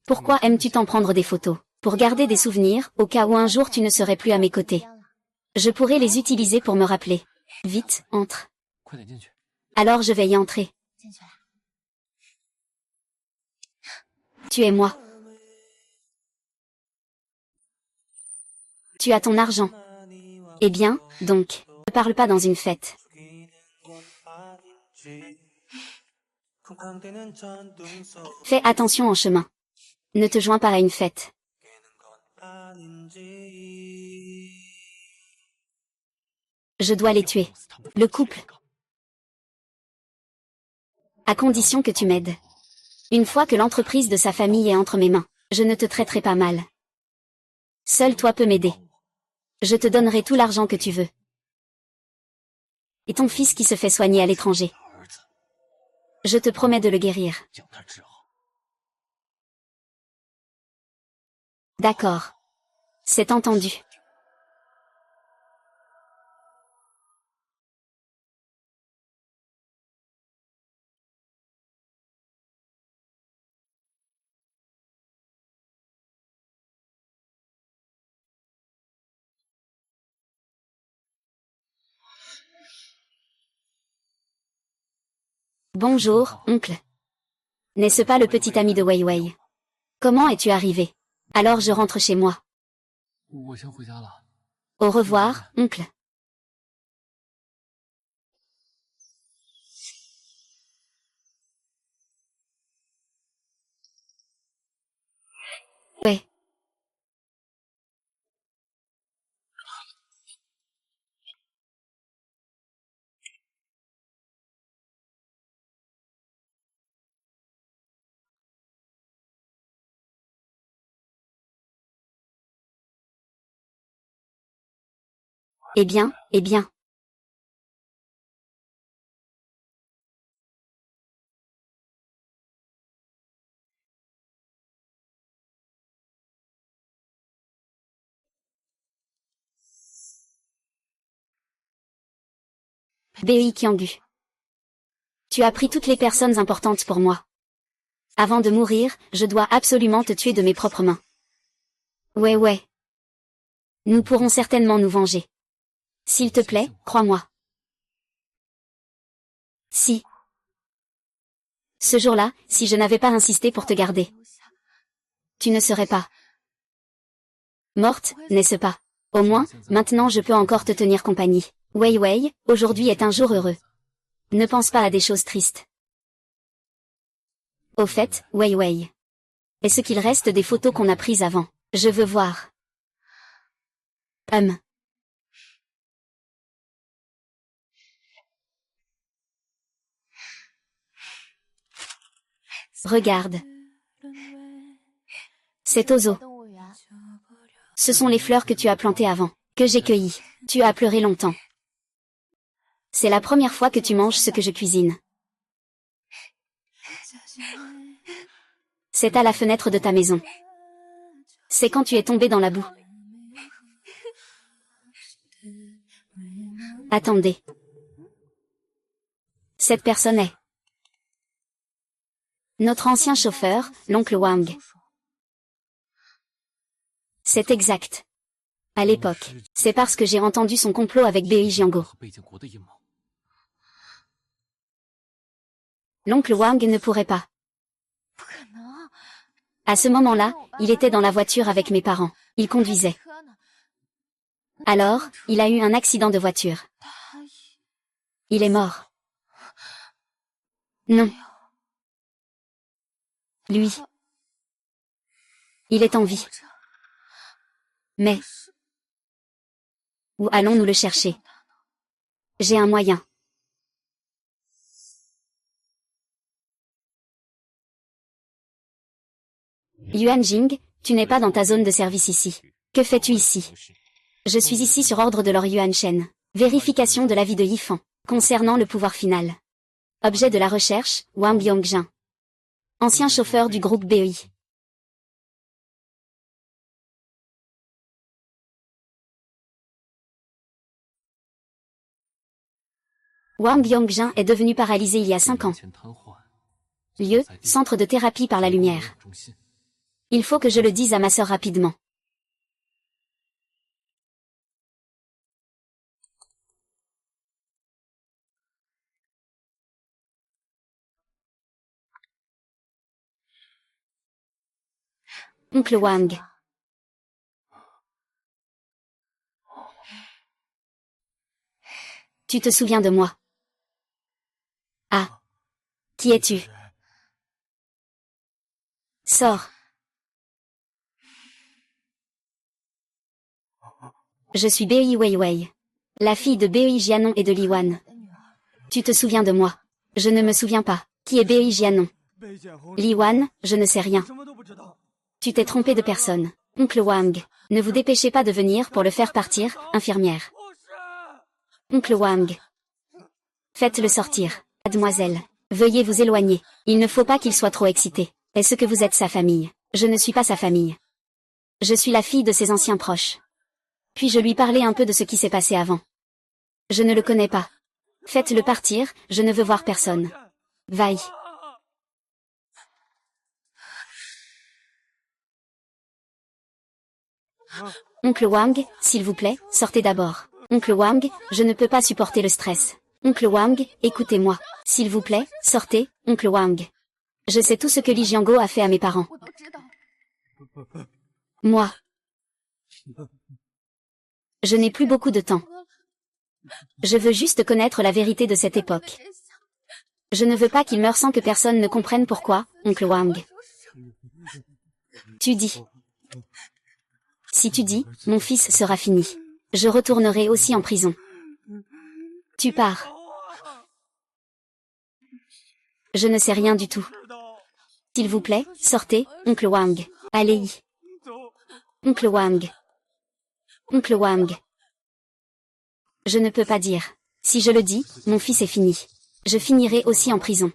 Pourquoi aimes-tu t'en prendre des photos? Pour garder des souvenirs, au cas où un jour tu ne serais plus à mes côtés. Je pourrais les utiliser pour me rappeler. Vite, entre. Alors je vais y entrer. Tu es moi. Tu as ton argent. Eh bien, donc, ne parle pas dans une fête. Fais attention en chemin. Ne te joins pas à une fête. Je dois les tuer. Le couple. À condition que tu m'aides. Une fois que l'entreprise de sa famille est entre mes mains, je ne te traiterai pas mal. Seul toi peux m'aider. Je te donnerai tout l'argent que tu veux. Et ton fils qui se fait soigner à l'étranger. Je te promets de le guérir. D'accord. C'est entendu. Bonjour, oncle. N'est-ce pas le petit ami de Wei Wei? Comment es-tu arrivé? Alors je rentre chez moi. Au revoir, oncle. Ouais. Eh bien, eh bien. Bei Qiangu. Tu as pris toutes les personnes importantes pour moi. Avant de mourir, je dois absolument te tuer de mes propres mains. Ouais. Nous pourrons certainement nous venger. S'il te plaît, crois-moi. Si. Ce jour-là, si je n'avais pas insisté pour te garder, tu ne serais pas morte, n'est-ce pas? Au moins, maintenant je peux encore te tenir compagnie. Wei, aujourd'hui est un jour heureux. Ne pense pas à des choses tristes. Au fait, Wei. Est-ce qu'il reste des photos qu'on a prises avant? Je veux voir. Regarde. C'est Ozo. Ce sont les fleurs que tu as plantées avant, que j'ai cueillies. Tu as pleuré longtemps. C'est la première fois que tu manges ce que je cuisine. C'est à la fenêtre de ta maison. C'est quand tu es tombé dans la boue. Attendez. Cette personne est notre ancien chauffeur, l'oncle Wang. C'est exact. À l'époque, c'est parce que j'ai entendu son complot avec Bei Jiango. L'oncle Wang ne pourrait pas. À ce moment-là, il était dans la voiture avec mes parents. Il conduisait. Alors, il a eu un accident de voiture. Il est mort. Non. Lui. Il est en vie. Mais, Où allons-nous le chercher? J'ai un moyen. Yuan Jing, tu n'es pas dans ta zone de service ici. Que fais-tu ici? Je suis ici sur ordre de Lord Yuan Shen. Vérification de l'avis de Yifan. Concernant le pouvoir final. Objet de la recherche, Wang Yongjin. Ancien chauffeur du groupe BEI. Wang Yongjin est devenu paralysé il y a 5 ans. Lieu, centre de thérapie par la lumière. Il faut que je le dise à ma sœur rapidement. Oncle Wang. Tu te souviens de moi? Ah. Qui es-tu? Sors. Je suis Bei Weiwei. La fille de Bei Jianon et de Li Wan. Tu te souviens de moi? Je ne me souviens pas. Qui est Bei Jianon? Li Wan, je ne sais rien. Tu t'es trompé de personne. Oncle Wang, ne vous dépêchez pas de venir pour le faire partir, infirmière. Oncle Wang. Faites-le sortir. Mademoiselle, veuillez vous éloigner. Il ne faut pas qu'il soit trop excité. Est-ce que vous êtes sa famille? Je ne suis pas sa famille. Je suis la fille de ses anciens proches. Puis-je lui parler un peu de ce qui s'est passé avant? Je ne le connais pas. Faites-le partir, je ne veux voir personne. Vaille. Oncle Wang, s'il vous plaît, sortez d'abord. Oncle Wang, je ne peux pas supporter le stress. Oncle Wang, écoutez-moi. S'il vous plaît, sortez, Oncle Wang. Je sais tout ce que Li Jiango a fait à mes parents. Moi. Je n'ai plus beaucoup de temps. Je veux juste connaître la vérité de cette époque. Je ne veux pas qu'il meure sans que personne ne comprenne pourquoi, Oncle Wang. Tu dis. Si tu dis, mon fils sera fini. Je retournerai aussi en prison. Tu pars. Je ne sais rien du tout. S'il vous plaît, sortez, Oncle Wang. Allez-y. Oncle Wang. Oncle Wang. Je ne peux pas dire. Si je le dis, mon fils est fini. Je finirai aussi en prison.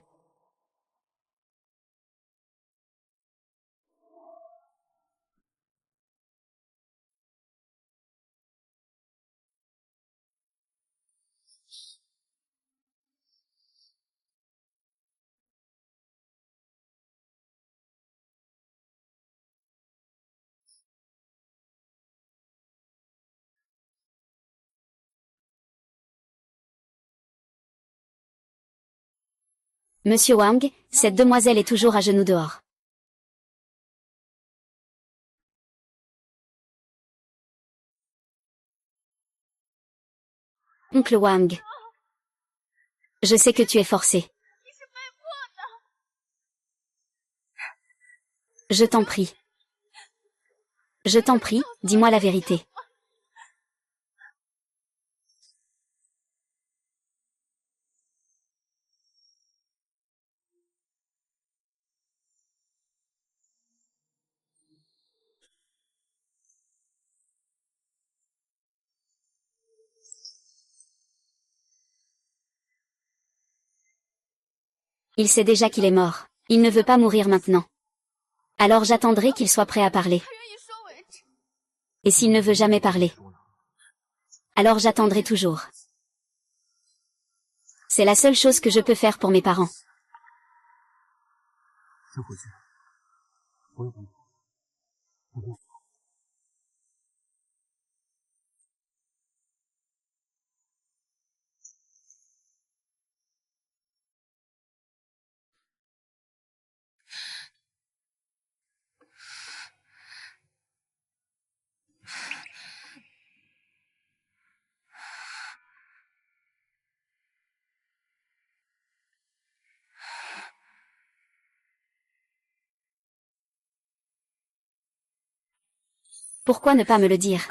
Monsieur Wang, cette demoiselle est toujours à genoux dehors. Oncle Wang. Je sais que tu es forcé. Je t'en prie. Je t'en prie, dis-moi la vérité. Il sait déjà qu'il est mort. Il ne veut pas mourir maintenant. Alors j'attendrai qu'il soit prêt à parler. Et s'il ne veut jamais parler, alors j'attendrai toujours. C'est la seule chose que je peux faire pour mes parents. Pourquoi ne pas me le dire?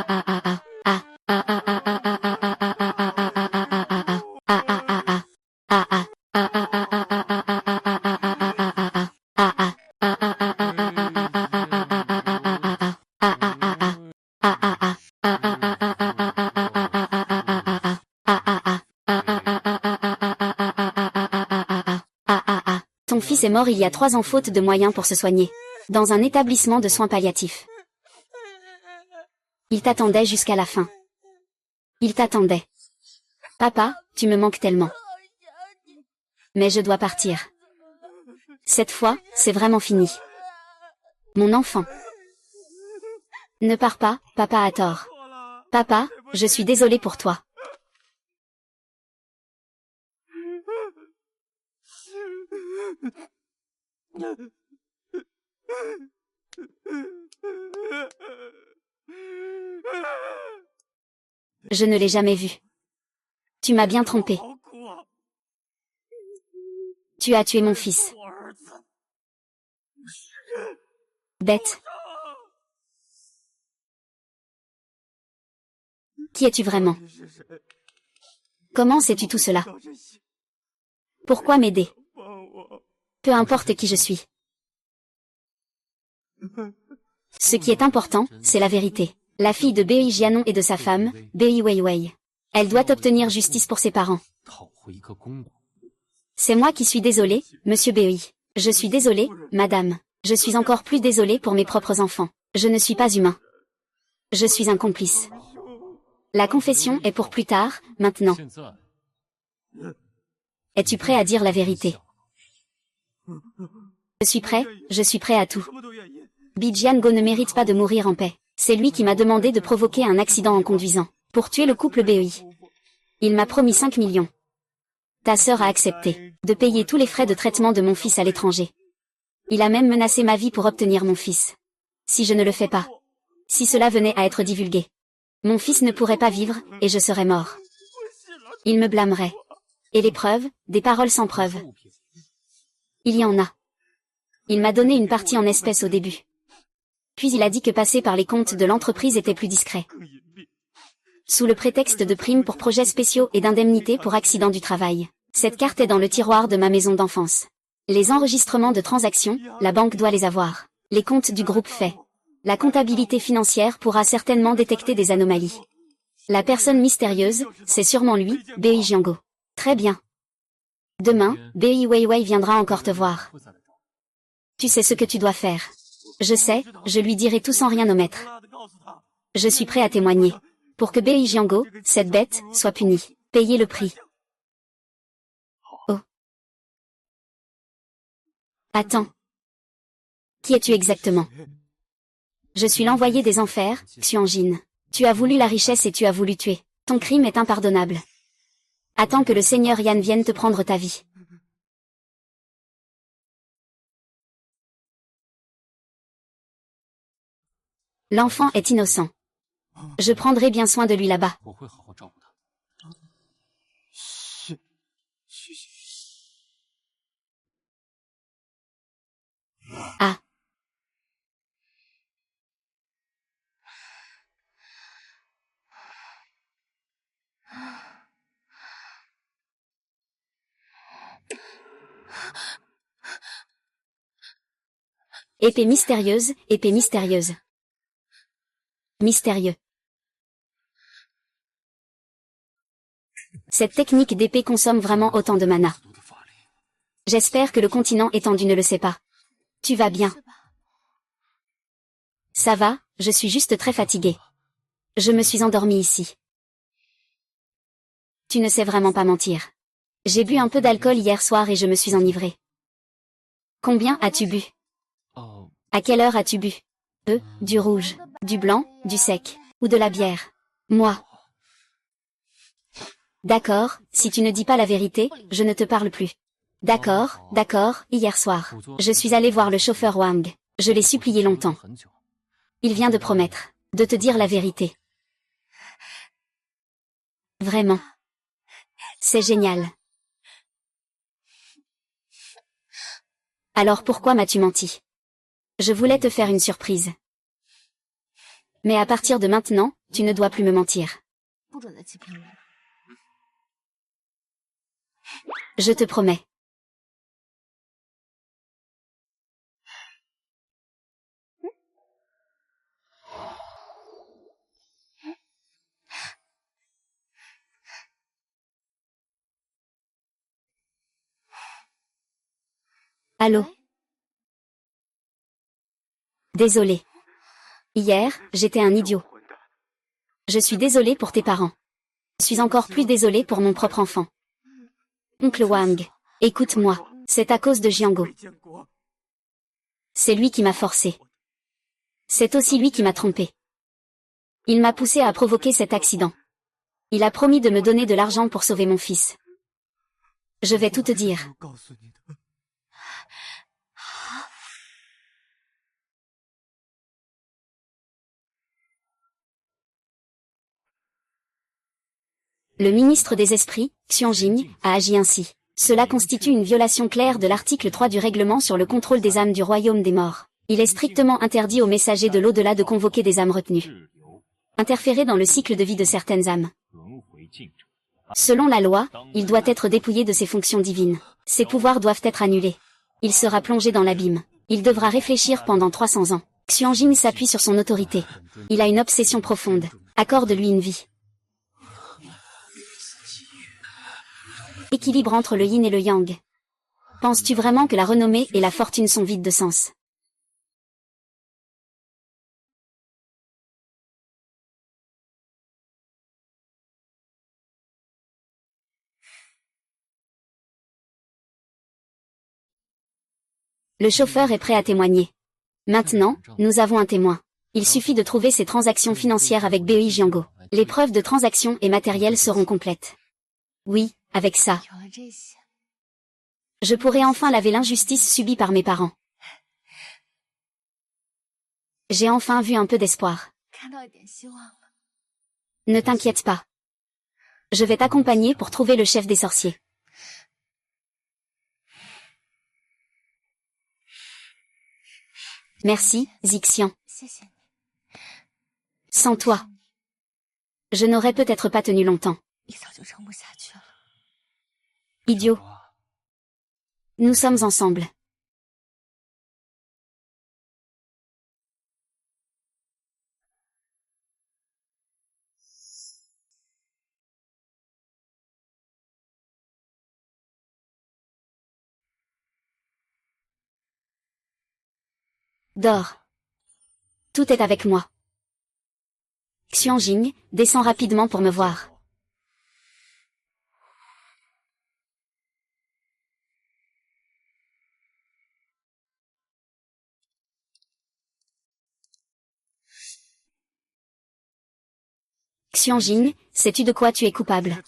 Ton fils est mort il y a 3 ans faute de moyens pour se soigner. Dans un établissement de soins palliatifs. Il t'attendait jusqu'à la fin. Il t'attendait. Papa, tu me manques tellement. Mais je dois partir. Cette fois, c'est vraiment fini. Mon enfant. Ne pars pas, papa a tort. Papa, je suis désolée pour toi. Je ne l'ai jamais vu. Tu m'as bien trompé. Tu as tué mon fils. Bête. Qui es-tu vraiment? Comment sais-tu tout cela? Pourquoi m'aider? Peu importe qui je suis. Ce qui est important, c'est la vérité. La fille de Bei Jianon et de sa femme, Bei Weiwei. Elle doit obtenir justice pour ses parents. C'est moi qui suis désolé, monsieur Bei. Je suis désolé, madame. Je suis encore plus désolé pour mes propres enfants. Je ne suis pas humain. Je suis un complice. La confession est pour plus tard, maintenant. Es-tu prêt à dire la vérité? Je suis prêt à tout. Bi Jiango ne mérite pas de mourir en paix. C'est lui qui m'a demandé de provoquer un accident en conduisant, pour tuer le couple Bei. Il m'a promis 5 millions. Ta sœur a accepté de payer tous les frais de traitement de mon fils à l'étranger. Il a même menacé ma vie pour obtenir mon fils. Si je ne le fais pas, si cela venait à être divulgué, mon fils ne pourrait pas vivre, et je serais mort. Il me blâmerait. Et les preuves, des paroles sans preuve. Il y en a. Il m'a donné une partie en espèces au début. Puis il a dit que passer par les comptes de l'entreprise était plus discret. Sous le prétexte de primes pour projets spéciaux et d'indemnités pour accidents du travail. Cette carte est dans le tiroir de ma maison d'enfance. Les enregistrements de transactions, la banque doit les avoir. Les comptes du groupe fait. La comptabilité financière pourra certainement détecter des anomalies. La personne mystérieuse, c'est sûrement lui, Bei Jiango. Très bien. Demain, Bei Weiwei viendra encore te voir. Tu sais ce que tu dois faire. Je sais, je lui dirai tout sans rien omettre. Je suis prêt à témoigner. Pour que Bei Jiango, cette bête, soit punie. Payez le prix. Oh. Attends. Qui es-tu exactement? Je suis l'envoyé des enfers, Xuanjin. Tu as voulu la richesse et tu as voulu tuer. Ton crime est impardonnable. Attends que le Seigneur Yan vienne te prendre ta vie. L'enfant est innocent. Je prendrai bien soin de lui là-bas. Ah. Épée mystérieuse, épée mystérieuse. Mystérieux. Cette technique d'épée consomme vraiment autant de mana. J'espère que le continent étendu ne le sait pas. Tu vas bien? Ça va, je suis juste très fatigué. Je me suis endormi ici. Tu ne sais vraiment pas mentir. J'ai bu un peu d'alcool hier soir et je me suis enivré. Combien as-tu bu? À quelle heure as-tu bu? Du rouge, du blanc, du sec, ou de la bière? Moi. D'accord, si tu ne dis pas la vérité, je ne te parle plus. D'accord, d'accord, hier soir. Je suis allé voir le chauffeur Wang. Je l'ai supplié longtemps. Il vient de promettre de te dire la vérité. Vraiment. C'est génial. Alors pourquoi m'as-tu menti? Je voulais te faire une surprise. Mais à partir de maintenant, tu ne dois plus me mentir. Je te promets. Allô? Désolé. Hier, j'étais un idiot. Je suis désolé pour tes parents. Je suis encore plus désolé pour mon propre enfant. Oncle Wang, écoute-moi, c'est à cause de Jiango. C'est lui qui m'a forcé. C'est aussi lui qui m'a trompé. Il m'a poussé à provoquer cet accident. Il a promis de me donner de l'argent pour sauver mon fils. Je vais tout te dire. Le ministre des Esprits, Xuanjing, a agi ainsi. Cela constitue une violation claire de l'article 3 du règlement sur le contrôle des âmes du royaume des morts. Il est strictement interdit aux messagers de l'au-delà de convoquer des âmes retenues. Interférer dans le cycle de vie de certaines âmes. Selon la loi, il doit être dépouillé de ses fonctions divines. Ses pouvoirs doivent être annulés. Il sera plongé dans l'abîme. Il devra réfléchir pendant 300 ans. Xianjing s'appuie sur son autorité. Il a une obsession profonde. Accorde-lui une vie. Équilibre entre le yin et le yang. Penses-tu vraiment que la renommée et la fortune sont vides de sens? Le chauffeur est prêt à témoigner. Maintenant, nous avons un témoin. Il suffit de trouver ses transactions financières avec BEI Jiango. Les preuves de transactions et matériel seront complètes. Oui, avec ça, je pourrai enfin laver l'injustice subie par mes parents. J'ai enfin vu un peu d'espoir. Ne t'inquiète pas. Je vais t'accompagner pour trouver le chef des sorciers. Merci, Zixian. Sans toi, je n'aurais peut-être pas tenu longtemps. Idiot. Nous sommes ensemble. Dors. Tout est avec moi. Xianjing, descends rapidement pour me voir. Xianjing, sais-tu de quoi tu es coupable?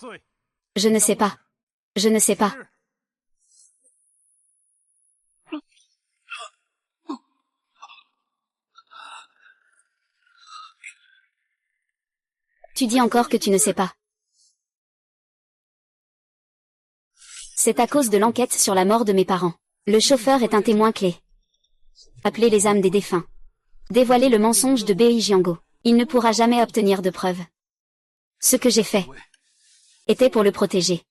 Je ne sais pas. Je ne sais pas. Tu dis encore que tu ne sais pas. C'est à cause de l'enquête sur la mort de mes parents. Le chauffeur est un témoin clé. Appelez les âmes des défunts. Dévoilez le mensonge de BEI Jiango. Il ne pourra jamais obtenir de preuves. Ce que j'ai fait était pour le protéger.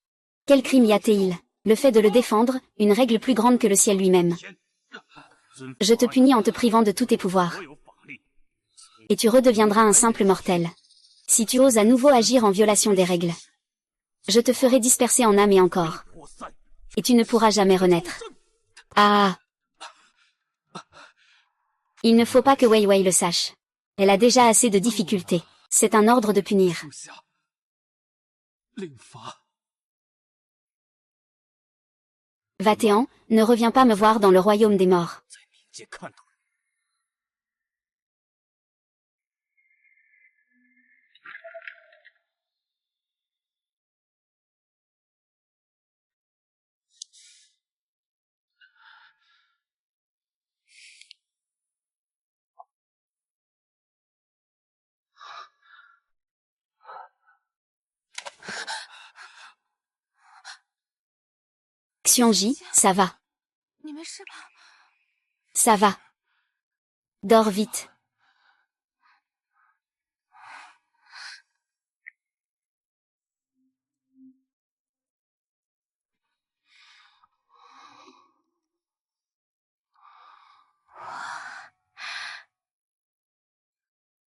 Quel crime y a-t-il? Le fait de le défendre, une règle plus grande que le ciel lui-même. Je te punis en te privant de tous tes pouvoirs. Et tu redeviendras un simple mortel. Si tu oses à nouveau agir en violation des règles, je te ferai disperser en âme et en corps. Et tu ne pourras jamais renaître. Ah! Il ne faut pas que Wei Wei le sache. Elle a déjà assez de difficultés. C'est un ordre de punir. Va-t'en, ne reviens pas me voir dans le royaume des morts. Xianji, ça va. Ça va. Dors vite.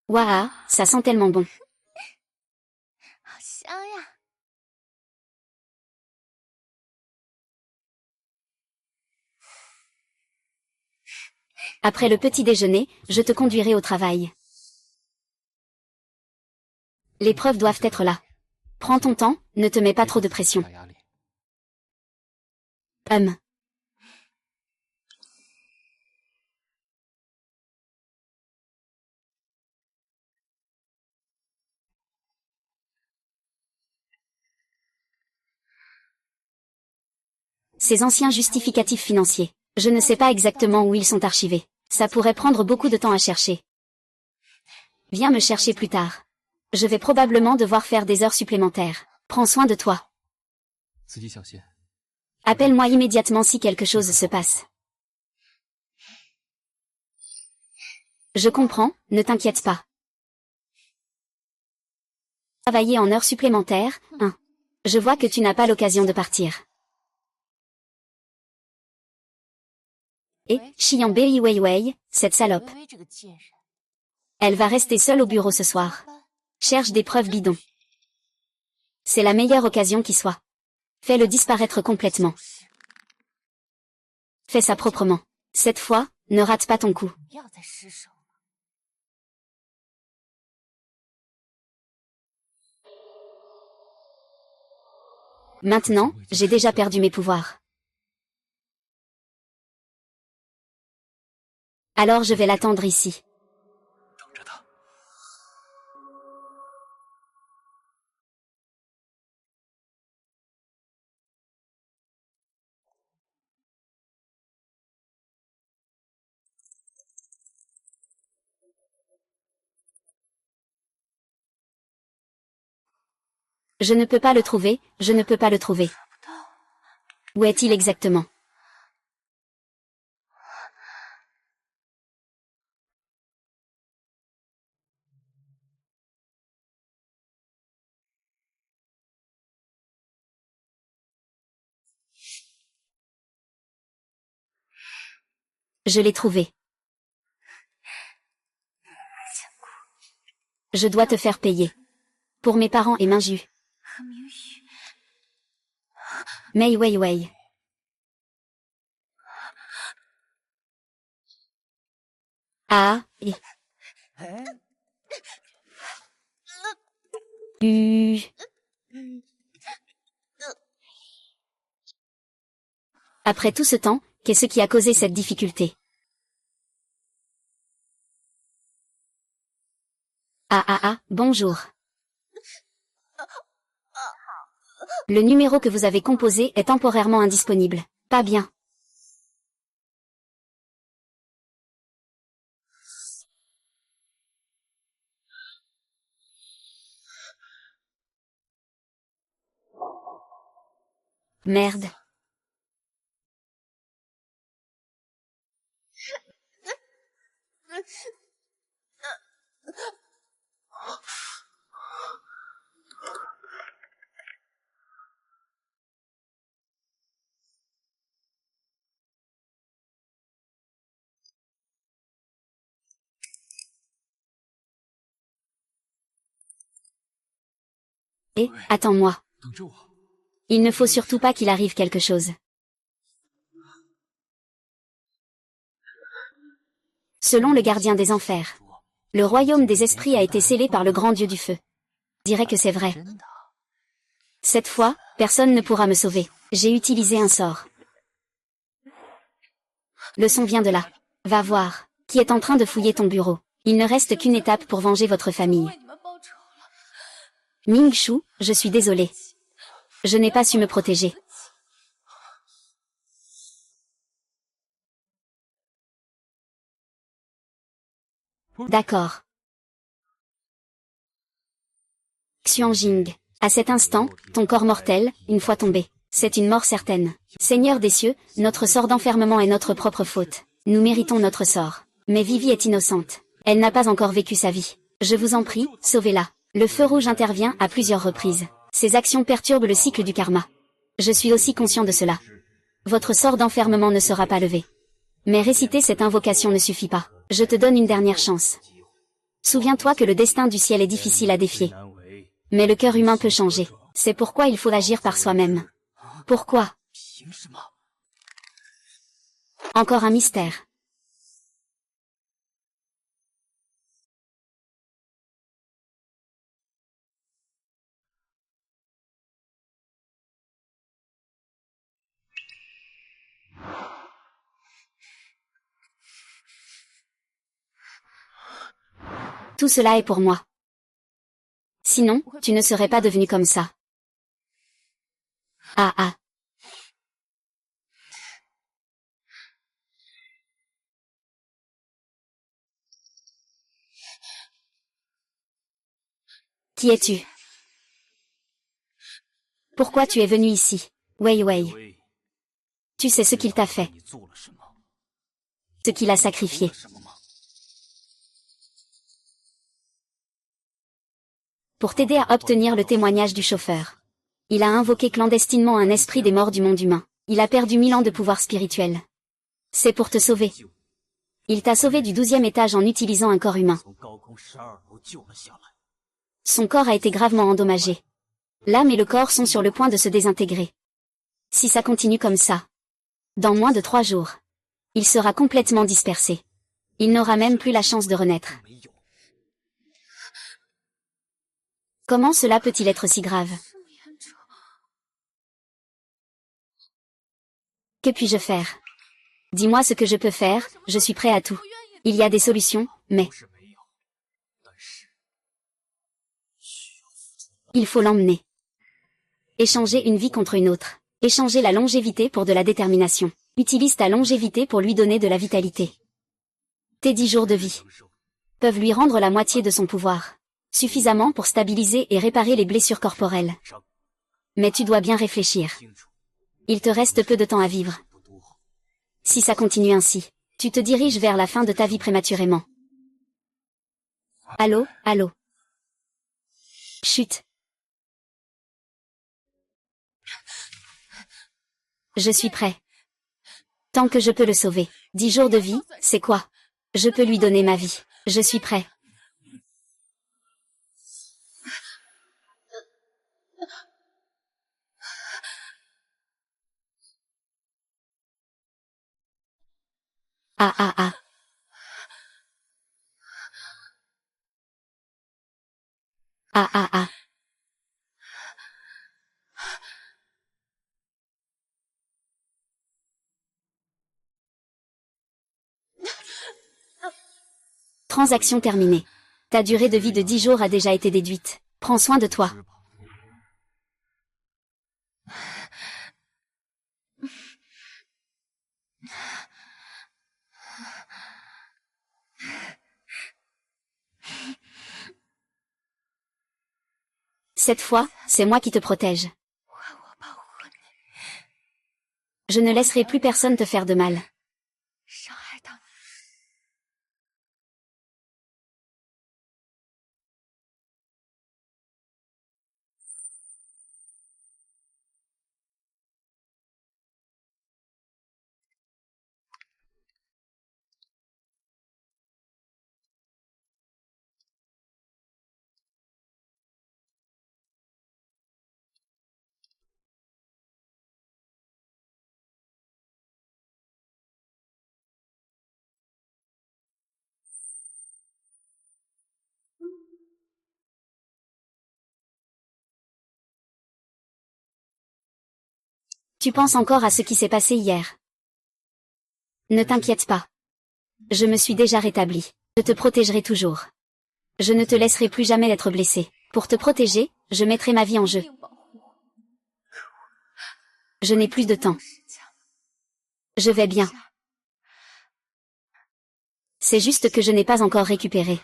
Waouh, ça sent tellement bon. Après le petit déjeuner, je te conduirai au travail. Les preuves doivent être là. Prends ton temps, ne te mets pas trop de pression. Ces anciens justificatifs financiers. Je ne sais pas exactement où ils sont archivés. Ça pourrait prendre beaucoup de temps à chercher. Viens me chercher plus tard. Je vais probablement devoir faire des heures supplémentaires. Prends soin de toi. Appelle-moi immédiatement si quelque chose se passe. Je comprends, ne t'inquiète pas. Travailler en heures supplémentaires, hein. Je vois que tu n'as pas l'occasion de partir. Et, Xian Bei Weiwei, cette salope. Elle va rester seule au bureau ce soir. Cherche des preuves bidons. C'est la meilleure occasion qui soit. Fais-le disparaître complètement. Fais ça proprement. Cette fois, ne rate pas ton coup. Maintenant, j'ai déjà perdu mes pouvoirs. Alors je vais l'attendre ici. Je ne peux pas le trouver, je ne peux pas le trouver. Où est-il exactement? Je l'ai trouvé. Je dois te faire payer. Pour mes parents et Minju. Mei Weiwei. Ah, et... Après tout ce temps, qu'est-ce qui a causé cette difficulté? Bonjour. Le numéro que vous avez composé est temporairement indisponible. Pas bien. Merde. Et, attends-moi. Il ne faut surtout pas qu'il arrive quelque chose. Selon le gardien des enfers, le royaume des esprits a été scellé par le grand dieu du feu. Je dirais que c'est vrai. Cette fois, personne ne pourra me sauver. J'ai utilisé un sort. Le son vient de là. Va voir, qui est en train de fouiller ton bureau. Il ne reste qu'une étape pour venger votre famille. Ming Shu, je suis désolé. Je n'ai pas su me protéger. D'accord. Xianjing. À cet instant, ton corps mortel, une fois tombé, c'est une mort certaine. Seigneur des cieux, notre sort d'enfermement est notre propre faute. Nous méritons notre sort. Mais Vivi est innocente. Elle n'a pas encore vécu sa vie. Je vous en prie, sauvez-la. Le feu rouge intervient à plusieurs reprises. Ces actions perturbent le cycle du karma. Je suis aussi conscient de cela. Votre sort d'enfermement ne sera pas levé. Mais réciter cette invocation ne suffit pas. Je te donne une dernière chance. Souviens-toi que le destin du ciel est difficile à défier. Mais le cœur humain peut changer. C'est pourquoi il faut agir par soi-même. Pourquoi? Encore un mystère. Tout cela est pour moi. Sinon, tu ne serais pas devenu comme ça. Ah. Qui es-tu? Pourquoi tu es venu ici? Wei Wei. Tu sais ce qu'il t'a fait. Ce qu'il a sacrifié. Pour t'aider à obtenir le témoignage du chauffeur. Il a invoqué clandestinement un esprit des morts du monde humain. Il a perdu 1000 ans de pouvoir spirituel. C'est pour te sauver. Il t'a sauvé du 12e étage en utilisant un corps humain. Son corps a été gravement endommagé. L'âme et le corps sont sur le point de se désintégrer. Si ça continue comme ça, dans moins de 3 jours, il sera complètement dispersé. Il n'aura même plus la chance de renaître. Comment cela peut-il être si grave? Que puis-je faire? Dis-moi ce que je peux faire, je suis prêt à tout. Il y a des solutions, mais... il faut l'emmener. Échanger une vie contre une autre. Échanger la longévité pour de la détermination. Utilise ta longévité pour lui donner de la vitalité. Tes 10 jours de vie peuvent lui rendre la moitié de son pouvoir. Suffisamment pour stabiliser et réparer les blessures corporelles. Mais tu dois bien réfléchir. Il te reste peu de temps à vivre. Si ça continue ainsi, tu te diriges vers la fin de ta vie prématurément. Allô, allô. Chut. Je suis prêt. Tant que je peux le sauver. 10 jours de vie, c'est quoi? Je peux lui donner ma vie. Je suis prêt. Ah ah ah. Ah ah ah. Transaction terminée. Ta durée de vie de 10 jours a déjà été déduite. Prends soin de toi. Cette fois, c'est moi qui te protège. Je ne laisserai plus personne te faire de mal. Tu penses encore à ce qui s'est passé hier. Ne t'inquiète pas. Je me suis déjà rétabli. Je te protégerai toujours. Je ne te laisserai plus jamais être blessé. Pour te protéger, je mettrai ma vie en jeu. Je n'ai plus de temps. Je vais bien. C'est juste que je n'ai pas encore récupéré.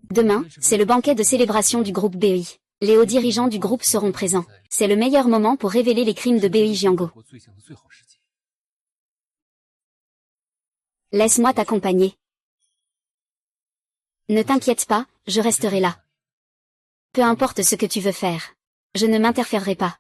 Demain, c'est le banquet de célébration du groupe BEI. Les hauts dirigeants du groupe seront présents. C'est le meilleur moment pour révéler les crimes de BEI Jiango. Laisse-moi t'accompagner. Ne t'inquiète pas, je resterai là. Peu importe ce que tu veux faire. Je ne m'interférerai pas.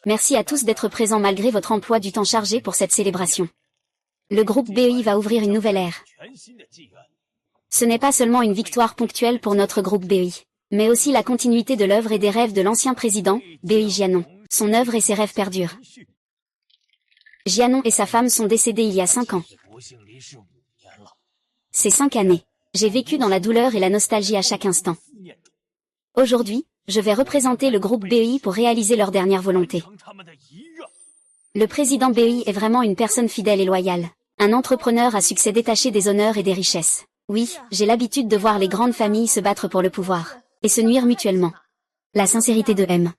Merci à tous d'être présents malgré votre emploi du temps chargé pour cette célébration. Le groupe BEI va ouvrir une nouvelle ère. Ce n'est pas seulement une victoire ponctuelle pour notre groupe BEI, mais aussi la continuité de l'œuvre et des rêves de l'ancien président, BEI Jianon. Son œuvre et ses rêves perdurent. Jianon et sa femme sont décédés il y a 5 ans. Ces 5 années, j'ai vécu dans la douleur et la nostalgie à chaque instant. Aujourd'hui, je vais représenter le groupe BEI pour réaliser leur dernière volonté. Le président BEI est vraiment une personne fidèle et loyale. Un entrepreneur à succès détaché des honneurs et des richesses. Oui, j'ai l'habitude de voir les grandes familles se battre pour le pouvoir, et se nuire mutuellement. La sincérité de M.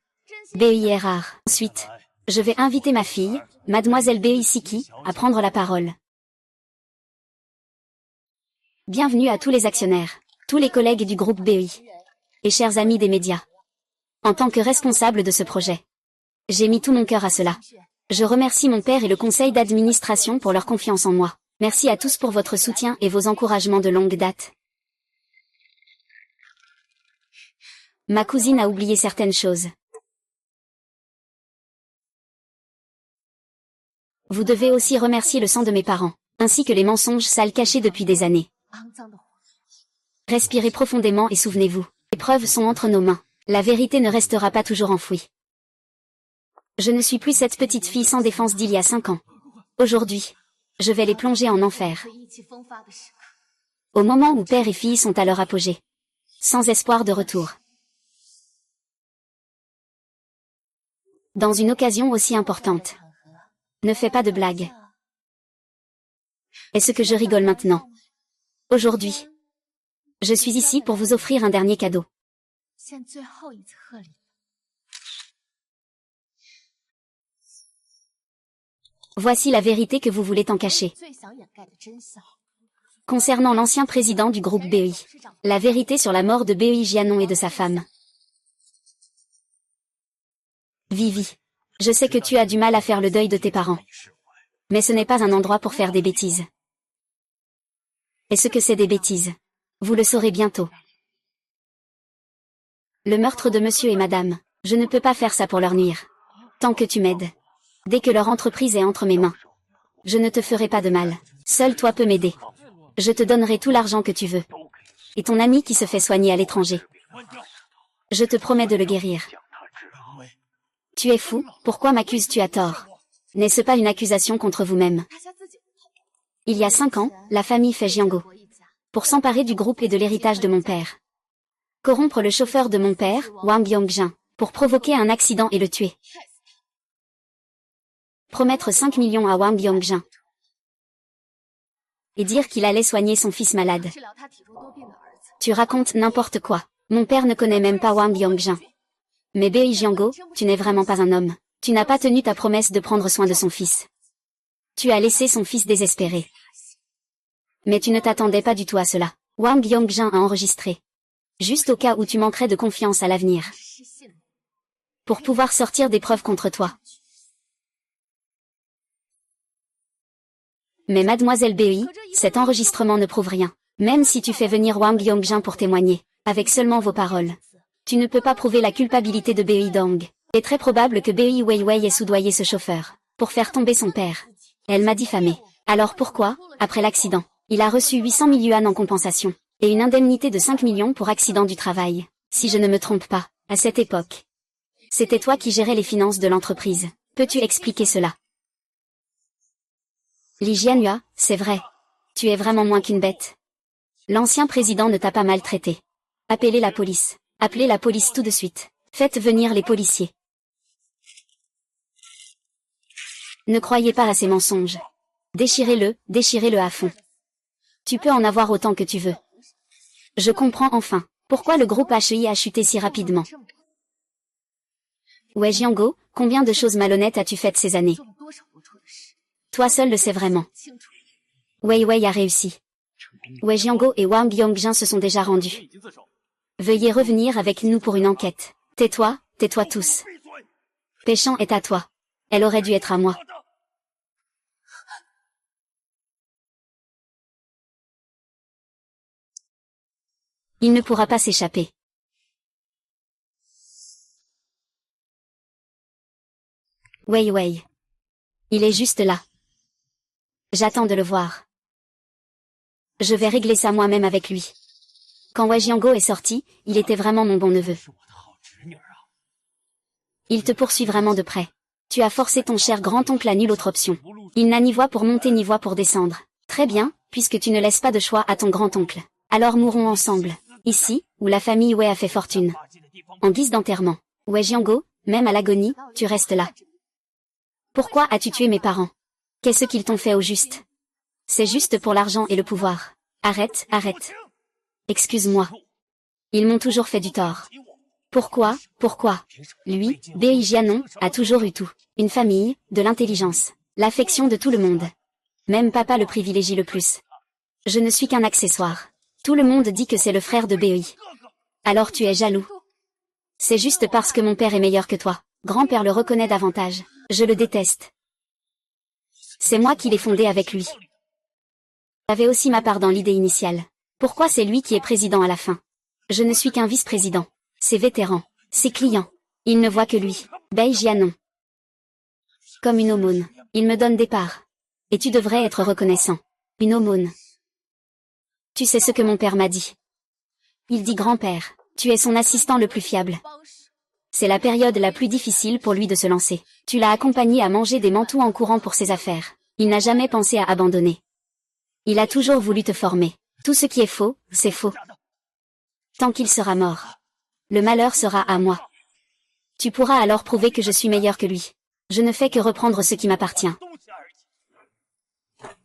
Bei est rare. Ensuite, je vais inviter ma fille, Mademoiselle Bei Siki, à prendre la parole. Bienvenue à tous les actionnaires, tous les collègues du groupe Bei, et chers amis des médias. En tant que responsable de ce projet, j'ai mis tout mon cœur à cela. Je remercie mon père et le conseil d'administration pour leur confiance en moi. Merci à tous pour votre soutien et vos encouragements de longue date. Ma cousine a oublié certaines choses. Vous devez aussi remercier le sang de mes parents, ainsi que les mensonges sales cachés depuis des années. Respirez profondément et souvenez-vous, les preuves sont entre nos mains. La vérité ne restera pas toujours enfouie. Je ne suis plus cette petite fille sans défense d'il y a 5 ans. Aujourd'hui, je vais les plonger en enfer. Au moment où père et fille sont à leur apogée. Sans espoir de retour. Dans une occasion aussi importante. Ne fais pas de blagues. Est-ce que je rigole maintenant? Aujourd'hui, je suis ici pour vous offrir un dernier cadeau. Voici la vérité que vous voulez tant cacher. Concernant l'ancien président du groupe Bei, la vérité sur la mort de Bei Jianon et de sa femme. Vivi, je sais que tu as du mal à faire le deuil de tes parents. Mais ce n'est pas un endroit pour faire des bêtises. Est-ce que c'est des bêtises? Vous le saurez bientôt. Le meurtre de monsieur et madame, je ne peux pas faire ça pour leur nuire. Tant que tu m'aides. Dès que leur entreprise est entre mes mains. Je ne te ferai pas de mal. Seul toi peux m'aider. Je te donnerai tout l'argent que tu veux. Et ton ami qui se fait soigner à l'étranger. Je te promets de le guérir. Tu es fou, pourquoi m'accuses-tu à tort? N'est-ce pas une accusation contre vous-même? Il y a 5 ans, la famille fait Jiango. Pour s'emparer du groupe et de l'héritage de mon père. Corrompre le chauffeur de mon père, Wang Yongjin, pour provoquer un accident et le tuer. Promettre 5 millions à Wang Yongjin. Et dire qu'il allait soigner son fils malade. Tu racontes n'importe quoi. Mon père ne connaît même pas Wang Yongjin. Mais Bei Jiango, tu n'es vraiment pas un homme. Tu n'as pas tenu ta promesse de prendre soin de son fils. Tu as laissé son fils désespéré. Mais tu ne t'attendais pas du tout à cela. Wang Yongjin a enregistré. Juste au cas où tu manquerais de confiance à l'avenir. Pour pouvoir sortir des preuves contre toi. Mais mademoiselle Bei, cet enregistrement ne prouve rien. Même si tu fais venir Wang Yongjin pour témoigner, avec seulement vos paroles. Tu ne peux pas prouver la culpabilité de Bei Dong. Il est très probable que Bei Weiwei ait soudoyé ce chauffeur, pour faire tomber son père. Elle m'a diffamé. Alors pourquoi, après l'accident, il a reçu 800 000 yuan en compensation, et une indemnité de 5 millions pour accident du travail? Si je ne me trompe pas, à cette époque. C'était toi qui gérais les finances de l'entreprise. Peux-tu expliquer cela? Li Jianyua, c'est vrai. Tu es vraiment moins qu'une bête. L'ancien président ne t'a pas maltraité. Appelez la police. Appelez la police tout de suite. Faites venir les policiers. Ne croyez pas à ces mensonges. Déchirez-le à fond. Tu peux en avoir autant que tu veux. Je comprends enfin, pourquoi le groupe HEI a chuté si rapidement. Ouais Jiango, combien de choses malhonnêtes as-tu faites ces années? Toi seul le sais vraiment. Weiwei a réussi. Wei Jiango et Wang Yongjin se sont déjà rendus. Veuillez revenir avec nous pour une enquête. Tais-toi tous. Péchant est à toi. Elle aurait dû être à moi. Il ne pourra pas s'échapper. Weiwei. Il est juste là. J'attends de le voir. Je vais régler ça moi-même avec lui. Quand Wei Jiango est sorti, il était vraiment mon bon neveu. Il te poursuit vraiment de près. Tu as forcé ton cher grand-oncle à nulle autre option. Il n'a ni voie pour monter ni voie pour descendre. Très bien, puisque tu ne laisses pas de choix à ton grand-oncle. Alors mourons ensemble. Ici, où la famille Wei a fait fortune. En guise d'enterrement. Wei Jiango, même à l'agonie, tu restes là. Pourquoi as-tu tué mes parents? Qu'est-ce qu'ils t'ont fait au juste? C'est juste pour l'argent et le pouvoir. Arrête. Excuse-moi. Ils m'ont toujours fait du tort. Pourquoi? Lui, Bei Jianon, a toujours eu tout. Une famille, de l'intelligence, l'affection de tout le monde. Même papa le privilégie le plus. Je ne suis qu'un accessoire. Tout le monde dit que c'est le frère de Bei. Alors tu es jaloux. C'est juste parce que mon père est meilleur que toi. Grand-père le reconnaît davantage. Je le déteste. C'est moi qui l'ai fondé avec lui. J'avais aussi ma part dans l'idée initiale. Pourquoi c'est lui qui est président à la fin? Je ne suis qu'un vice-président. Ses vétérans, ses clients, ils ne voient que lui. Bei Jianon. Comme une aumône. Il me donne des parts. Et tu devrais être reconnaissant. Une aumône. Tu sais ce que mon père m'a dit. Il dit grand-père, tu es son assistant le plus fiable. C'est la période la plus difficile pour lui de se lancer. Tu l'as accompagné à manger des mantous en courant pour ses affaires. Il n'a jamais pensé à abandonner. Il a toujours voulu te former. Tout ce qui est faux, c'est faux. Tant qu'il sera mort. Le malheur sera à moi. Tu pourras alors prouver que je suis meilleur que lui. Je ne fais que reprendre ce qui m'appartient.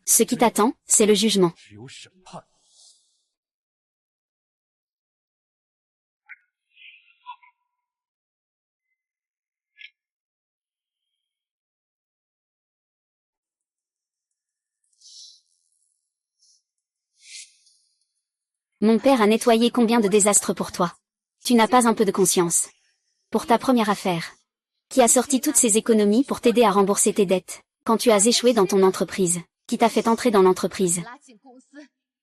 Ce qui t'attend, c'est le jugement. Mon père a nettoyé combien de désastres pour toi. Tu n'as pas un peu de conscience. Pour ta première affaire. Qui a sorti toutes ses économies pour t'aider à rembourser tes dettes. Quand tu as échoué dans ton entreprise. Qui t'a fait entrer dans l'entreprise.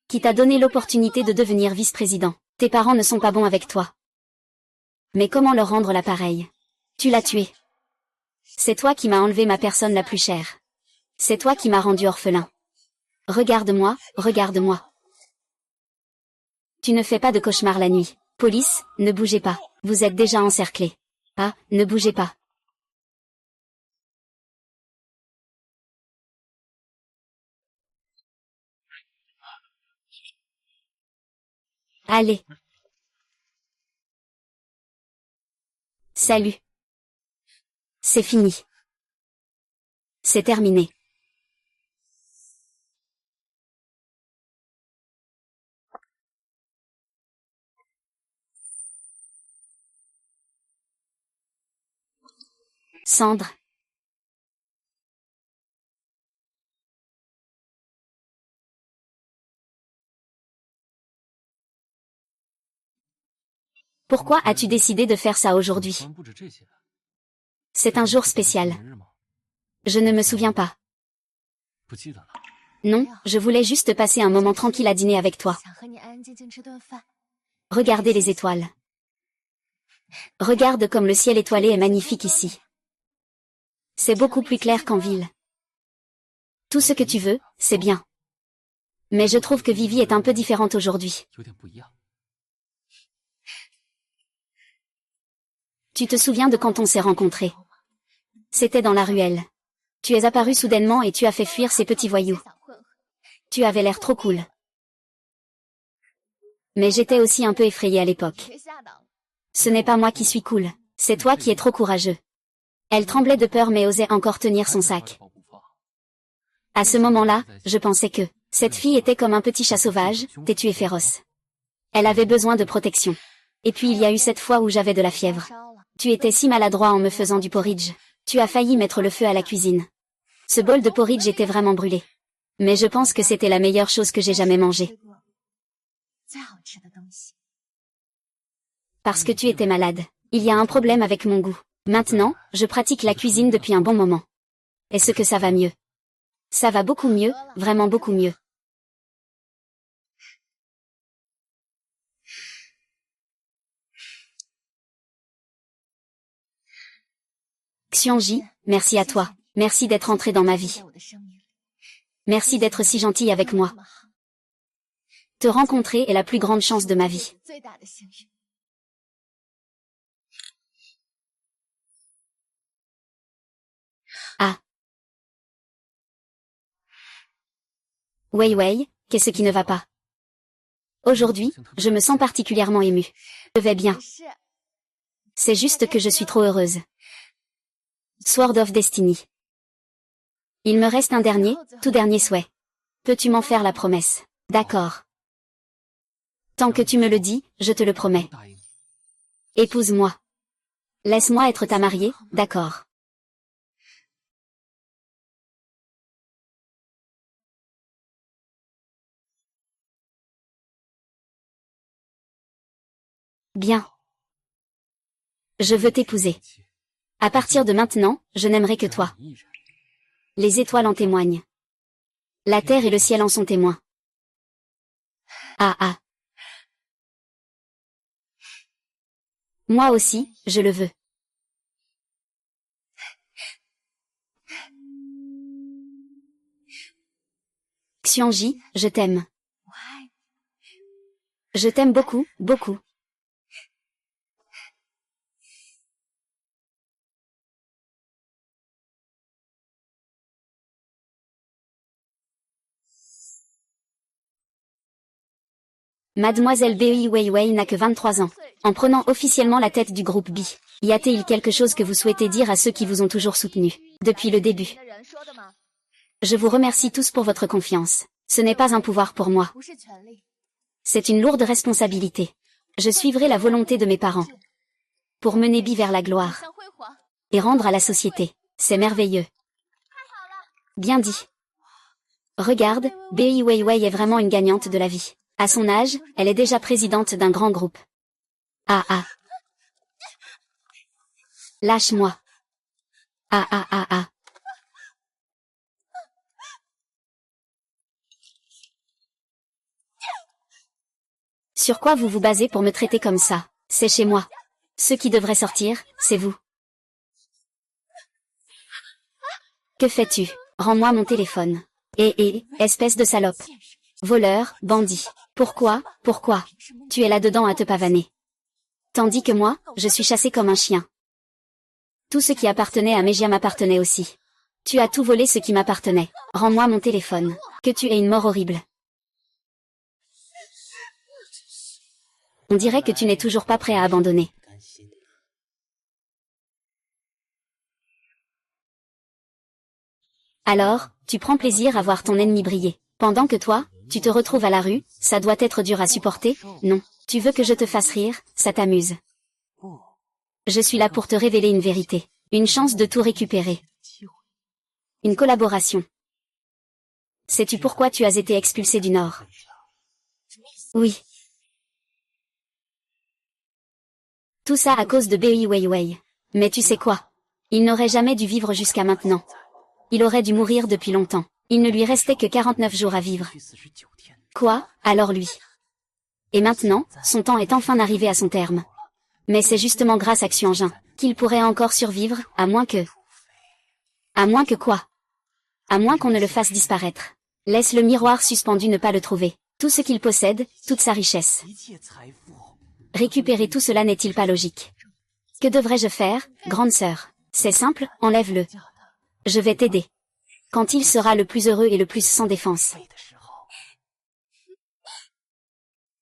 Qui t'a donné l'opportunité de devenir vice-président. Tes parents ne sont pas bons avec toi. Mais comment leur rendre l'appareil? Tu l'as tué. C'est toi qui m'as enlevé ma personne la plus chère. C'est toi qui m'as rendu orphelin. Regarde-moi, regarde-moi. Tu ne fais pas de cauchemar la nuit. Police, ne bougez pas. Vous êtes déjà encerclés. Ah, ne bougez pas. Allez. Salut. C'est fini. C'est terminé. Cendre. Pourquoi as-tu décidé de faire ça aujourd'hui? C'est un jour spécial. Je ne me souviens pas. Non, je voulais juste passer un moment tranquille à dîner avec toi. Regardez les étoiles. Regarde comme le ciel étoilé est magnifique ici. C'est beaucoup plus clair qu'en ville. Tout ce que tu veux, c'est bien. Mais je trouve que Vivi est un peu différente aujourd'hui. Tu te souviens de quand on s'est rencontrés? C'était dans la ruelle. Tu es apparu soudainement et tu as fait fuir ces petits voyous. Tu avais l'air trop cool. Mais j'étais aussi un peu effrayée à l'époque. Ce n'est pas moi qui suis cool, c'est toi qui es trop courageux. Elle tremblait de peur mais osait encore tenir son sac. À ce moment-là, je pensais que cette fille était comme un petit chat sauvage, têtu et féroce. Elle avait besoin de protection. Et puis il y a eu cette fois où j'avais de la fièvre. Tu étais si maladroit en me faisant du porridge. Tu as failli mettre le feu à la cuisine. Ce bol de porridge était vraiment brûlé. Mais je pense que c'était la meilleure chose que j'ai jamais mangée. Parce que tu étais malade. Il y a un problème avec mon goût. Maintenant, je pratique la cuisine depuis un bon moment. Est-ce que ça va mieux? Ça va beaucoup mieux, vraiment beaucoup mieux. Xiangji, merci à toi. Merci d'être entré dans ma vie. Merci d'être si gentil avec moi. Te rencontrer est la plus grande chance de ma vie. Ah. Wei Wei, qu'est-ce qui ne va pas? Aujourd'hui, je me sens particulièrement émue. Je vais bien. C'est juste que je suis trop heureuse. Sword of Destiny. Il me reste un dernier, tout dernier souhait. Peux-tu m'en faire la promesse? D'accord. Tant que tu me le dis, je te le promets. Épouse-moi. Laisse-moi être ta mariée, d'accord. Bien. Je veux t'épouser. À partir de maintenant, je n'aimerai que toi. Les étoiles en témoignent. La terre et le ciel en sont témoins. Ah ah. Moi aussi, je le veux. Xianji, je t'aime. Je t'aime beaucoup, beaucoup. Mademoiselle Bei Weiwei n'a que 23 ans. En prenant officiellement la tête du groupe B, y a-t-il quelque chose que vous souhaitez dire à ceux qui vous ont toujours soutenu, depuis le début? Je vous remercie tous pour votre confiance. Ce n'est pas un pouvoir pour moi. C'est une lourde responsabilité. Je suivrai la volonté de mes parents. Pour mener Bi vers la gloire. Et rendre à la société. C'est merveilleux. Bien dit. Regarde, Bei Weiwei est vraiment une gagnante de la vie. À son âge, elle est déjà présidente d'un grand groupe. Ah ah. Lâche-moi. Ah ah ah ah. Sur quoi vous vous basez pour me traiter comme ça? C'est chez moi. Ceux qui devraient sortir, c'est vous. Que fais-tu? Rends-moi mon téléphone. Espèce de salope. Voleur, bandit. Pourquoi? Tu es là-dedans à te pavaner. Tandis que moi, je suis chassé comme un chien. Tout ce qui appartenait à Mejia m'appartenait aussi. Tu as tout volé ce qui m'appartenait. Rends-moi mon téléphone. Que tu aies une mort horrible. On dirait que tu n'es toujours pas prêt à abandonner. Alors, tu prends plaisir à voir ton ennemi briller. Pendant que toi, tu te retrouves à la rue, ça doit être dur à supporter, non? Tu veux que je te fasse rire, ça t'amuse. Je suis là pour te révéler une vérité. Une chance de tout récupérer. Une collaboration. Sais-tu pourquoi tu as été expulsé du Nord? Oui. Tout ça à cause de Bei Weiwei. Mais tu sais quoi? Il n'aurait jamais dû vivre jusqu'à maintenant. Il aurait dû mourir depuis longtemps. Il ne lui restait que 49 jours à vivre. Quoi, alors lui? Et maintenant, son temps est enfin arrivé à son terme. Mais c'est justement grâce à Xianjin qu'il pourrait encore survivre, à moins que... À moins que quoi? À moins qu'on ne le fasse disparaître. Laisse le miroir suspendu ne pas le trouver. Tout ce qu'il possède, toute sa richesse. Récupérer tout cela n'est-il pas logique? Que devrais-je faire, grande sœur? C'est simple, enlève-le. Je vais t'aider. Quand il sera le plus heureux et le plus sans défense.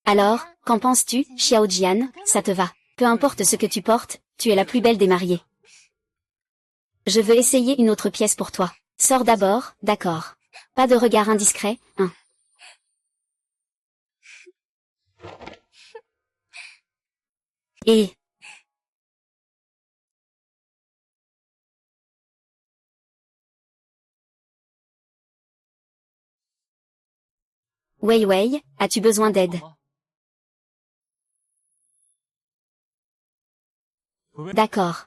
Alors, qu'en penses-tu, Xiao Jian, ça te va? Peu importe ce que tu portes, tu es la plus belle des mariées. Je veux essayer une autre pièce pour toi. Sors d'abord, d'accord. Pas de regard indiscret, hein. Et... Weiwei, as-tu besoin d'aide? D'accord.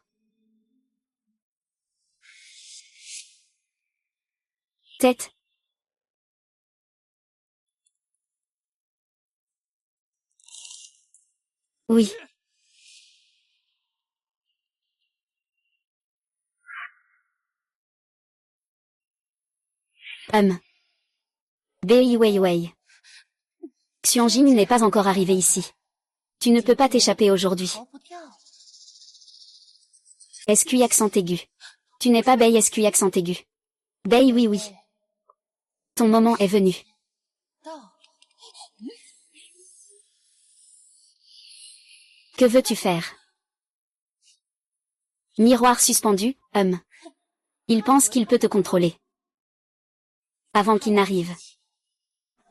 Tête. Oui. Bei Weiwei. Xianjin n'est pas encore arrivé ici. Tu ne peux pas t'échapper aujourd'hui. SQ accent aigu. Tu n'es pas Bei SQ accent aigu. Bei oui oui. Ton moment est venu. Que veux-tu faire? Miroir suspendu, Il pense qu'il peut te contrôler. Avant qu'il n'arrive.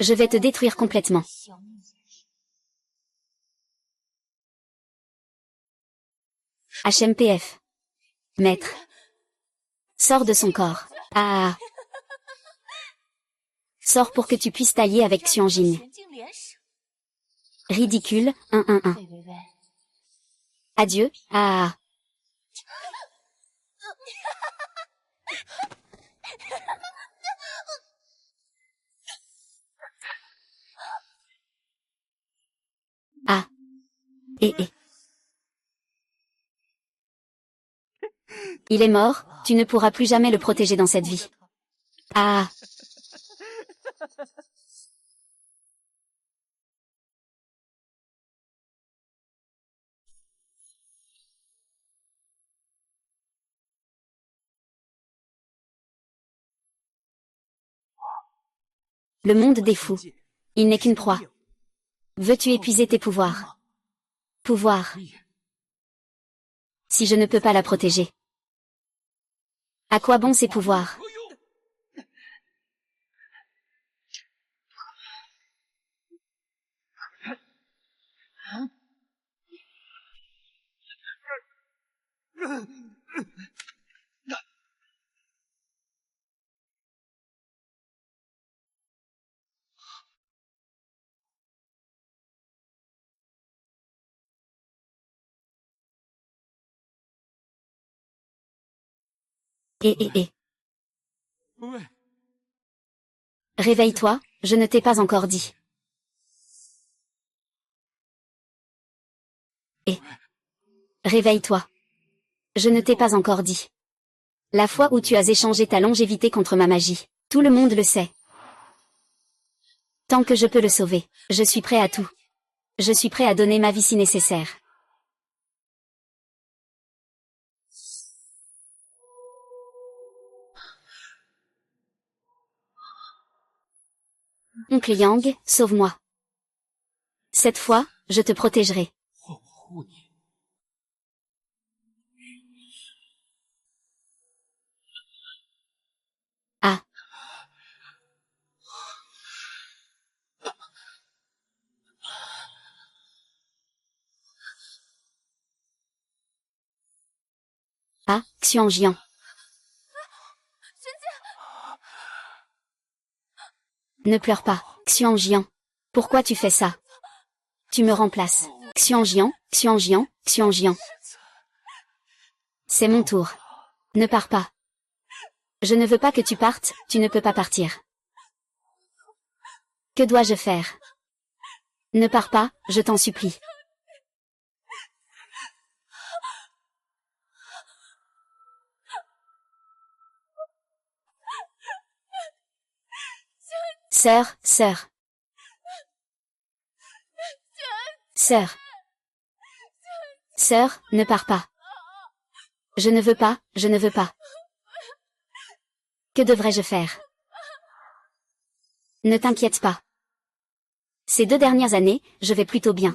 Je vais te détruire complètement. HMPF. Maître. Sors de son corps. Ah. Sors pour que tu puisses t'allier avec Xianjin. Ridicule, 111. Adieu, ah. Ah. Et. Il est mort, tu ne pourras plus jamais le protéger dans cette vie. Ah. Le monde des fous. Il n'est qu'une proie. Veux-tu épuiser tes pouvoirs? Pouvoir. Si je ne peux pas la protéger. À quoi bon ces pouvoirs? Et. Réveille-toi, je ne t'ai pas encore dit. Et. Réveille-toi. Je ne t'ai pas encore dit. La fois où tu as échangé ta longévité contre ma magie. Tout le monde le sait. Tant que je peux le sauver, je suis prêt à tout. Je suis prêt à donner ma vie si nécessaire. Oncle Yang, sauve-moi. Cette fois, je te protégerai. Ah. Ah, Xianjian. Ne pleure pas, Xianjian. Pourquoi tu fais ça? Tu me remplaces. Xianjian, Xianjian, Xianjian. C'est mon tour. Ne pars pas. Je ne veux pas que tu partes, tu ne peux pas partir. Que dois-je faire? Ne pars pas, je t'en supplie. Sœur, sœur. Sœur. Sœur, ne pars pas. Je ne veux pas, je ne veux pas. Que devrais-je faire? Ne t'inquiète pas. Ces 2 dernières années, je vais plutôt bien.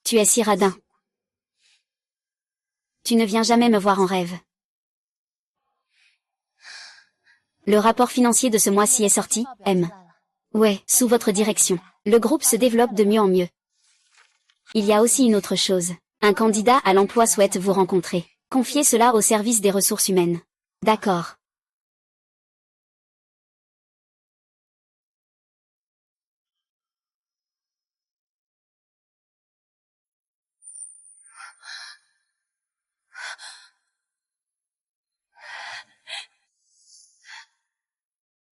Tu es si radin. Tu ne viens jamais me voir en rêve. Le rapport financier de ce mois-ci est sorti, M. Ouais, sous votre direction. Le groupe se développe de mieux en mieux. Il y a aussi une autre chose. Un candidat à l'emploi souhaite vous rencontrer. Confiez cela au service des ressources humaines. D'accord.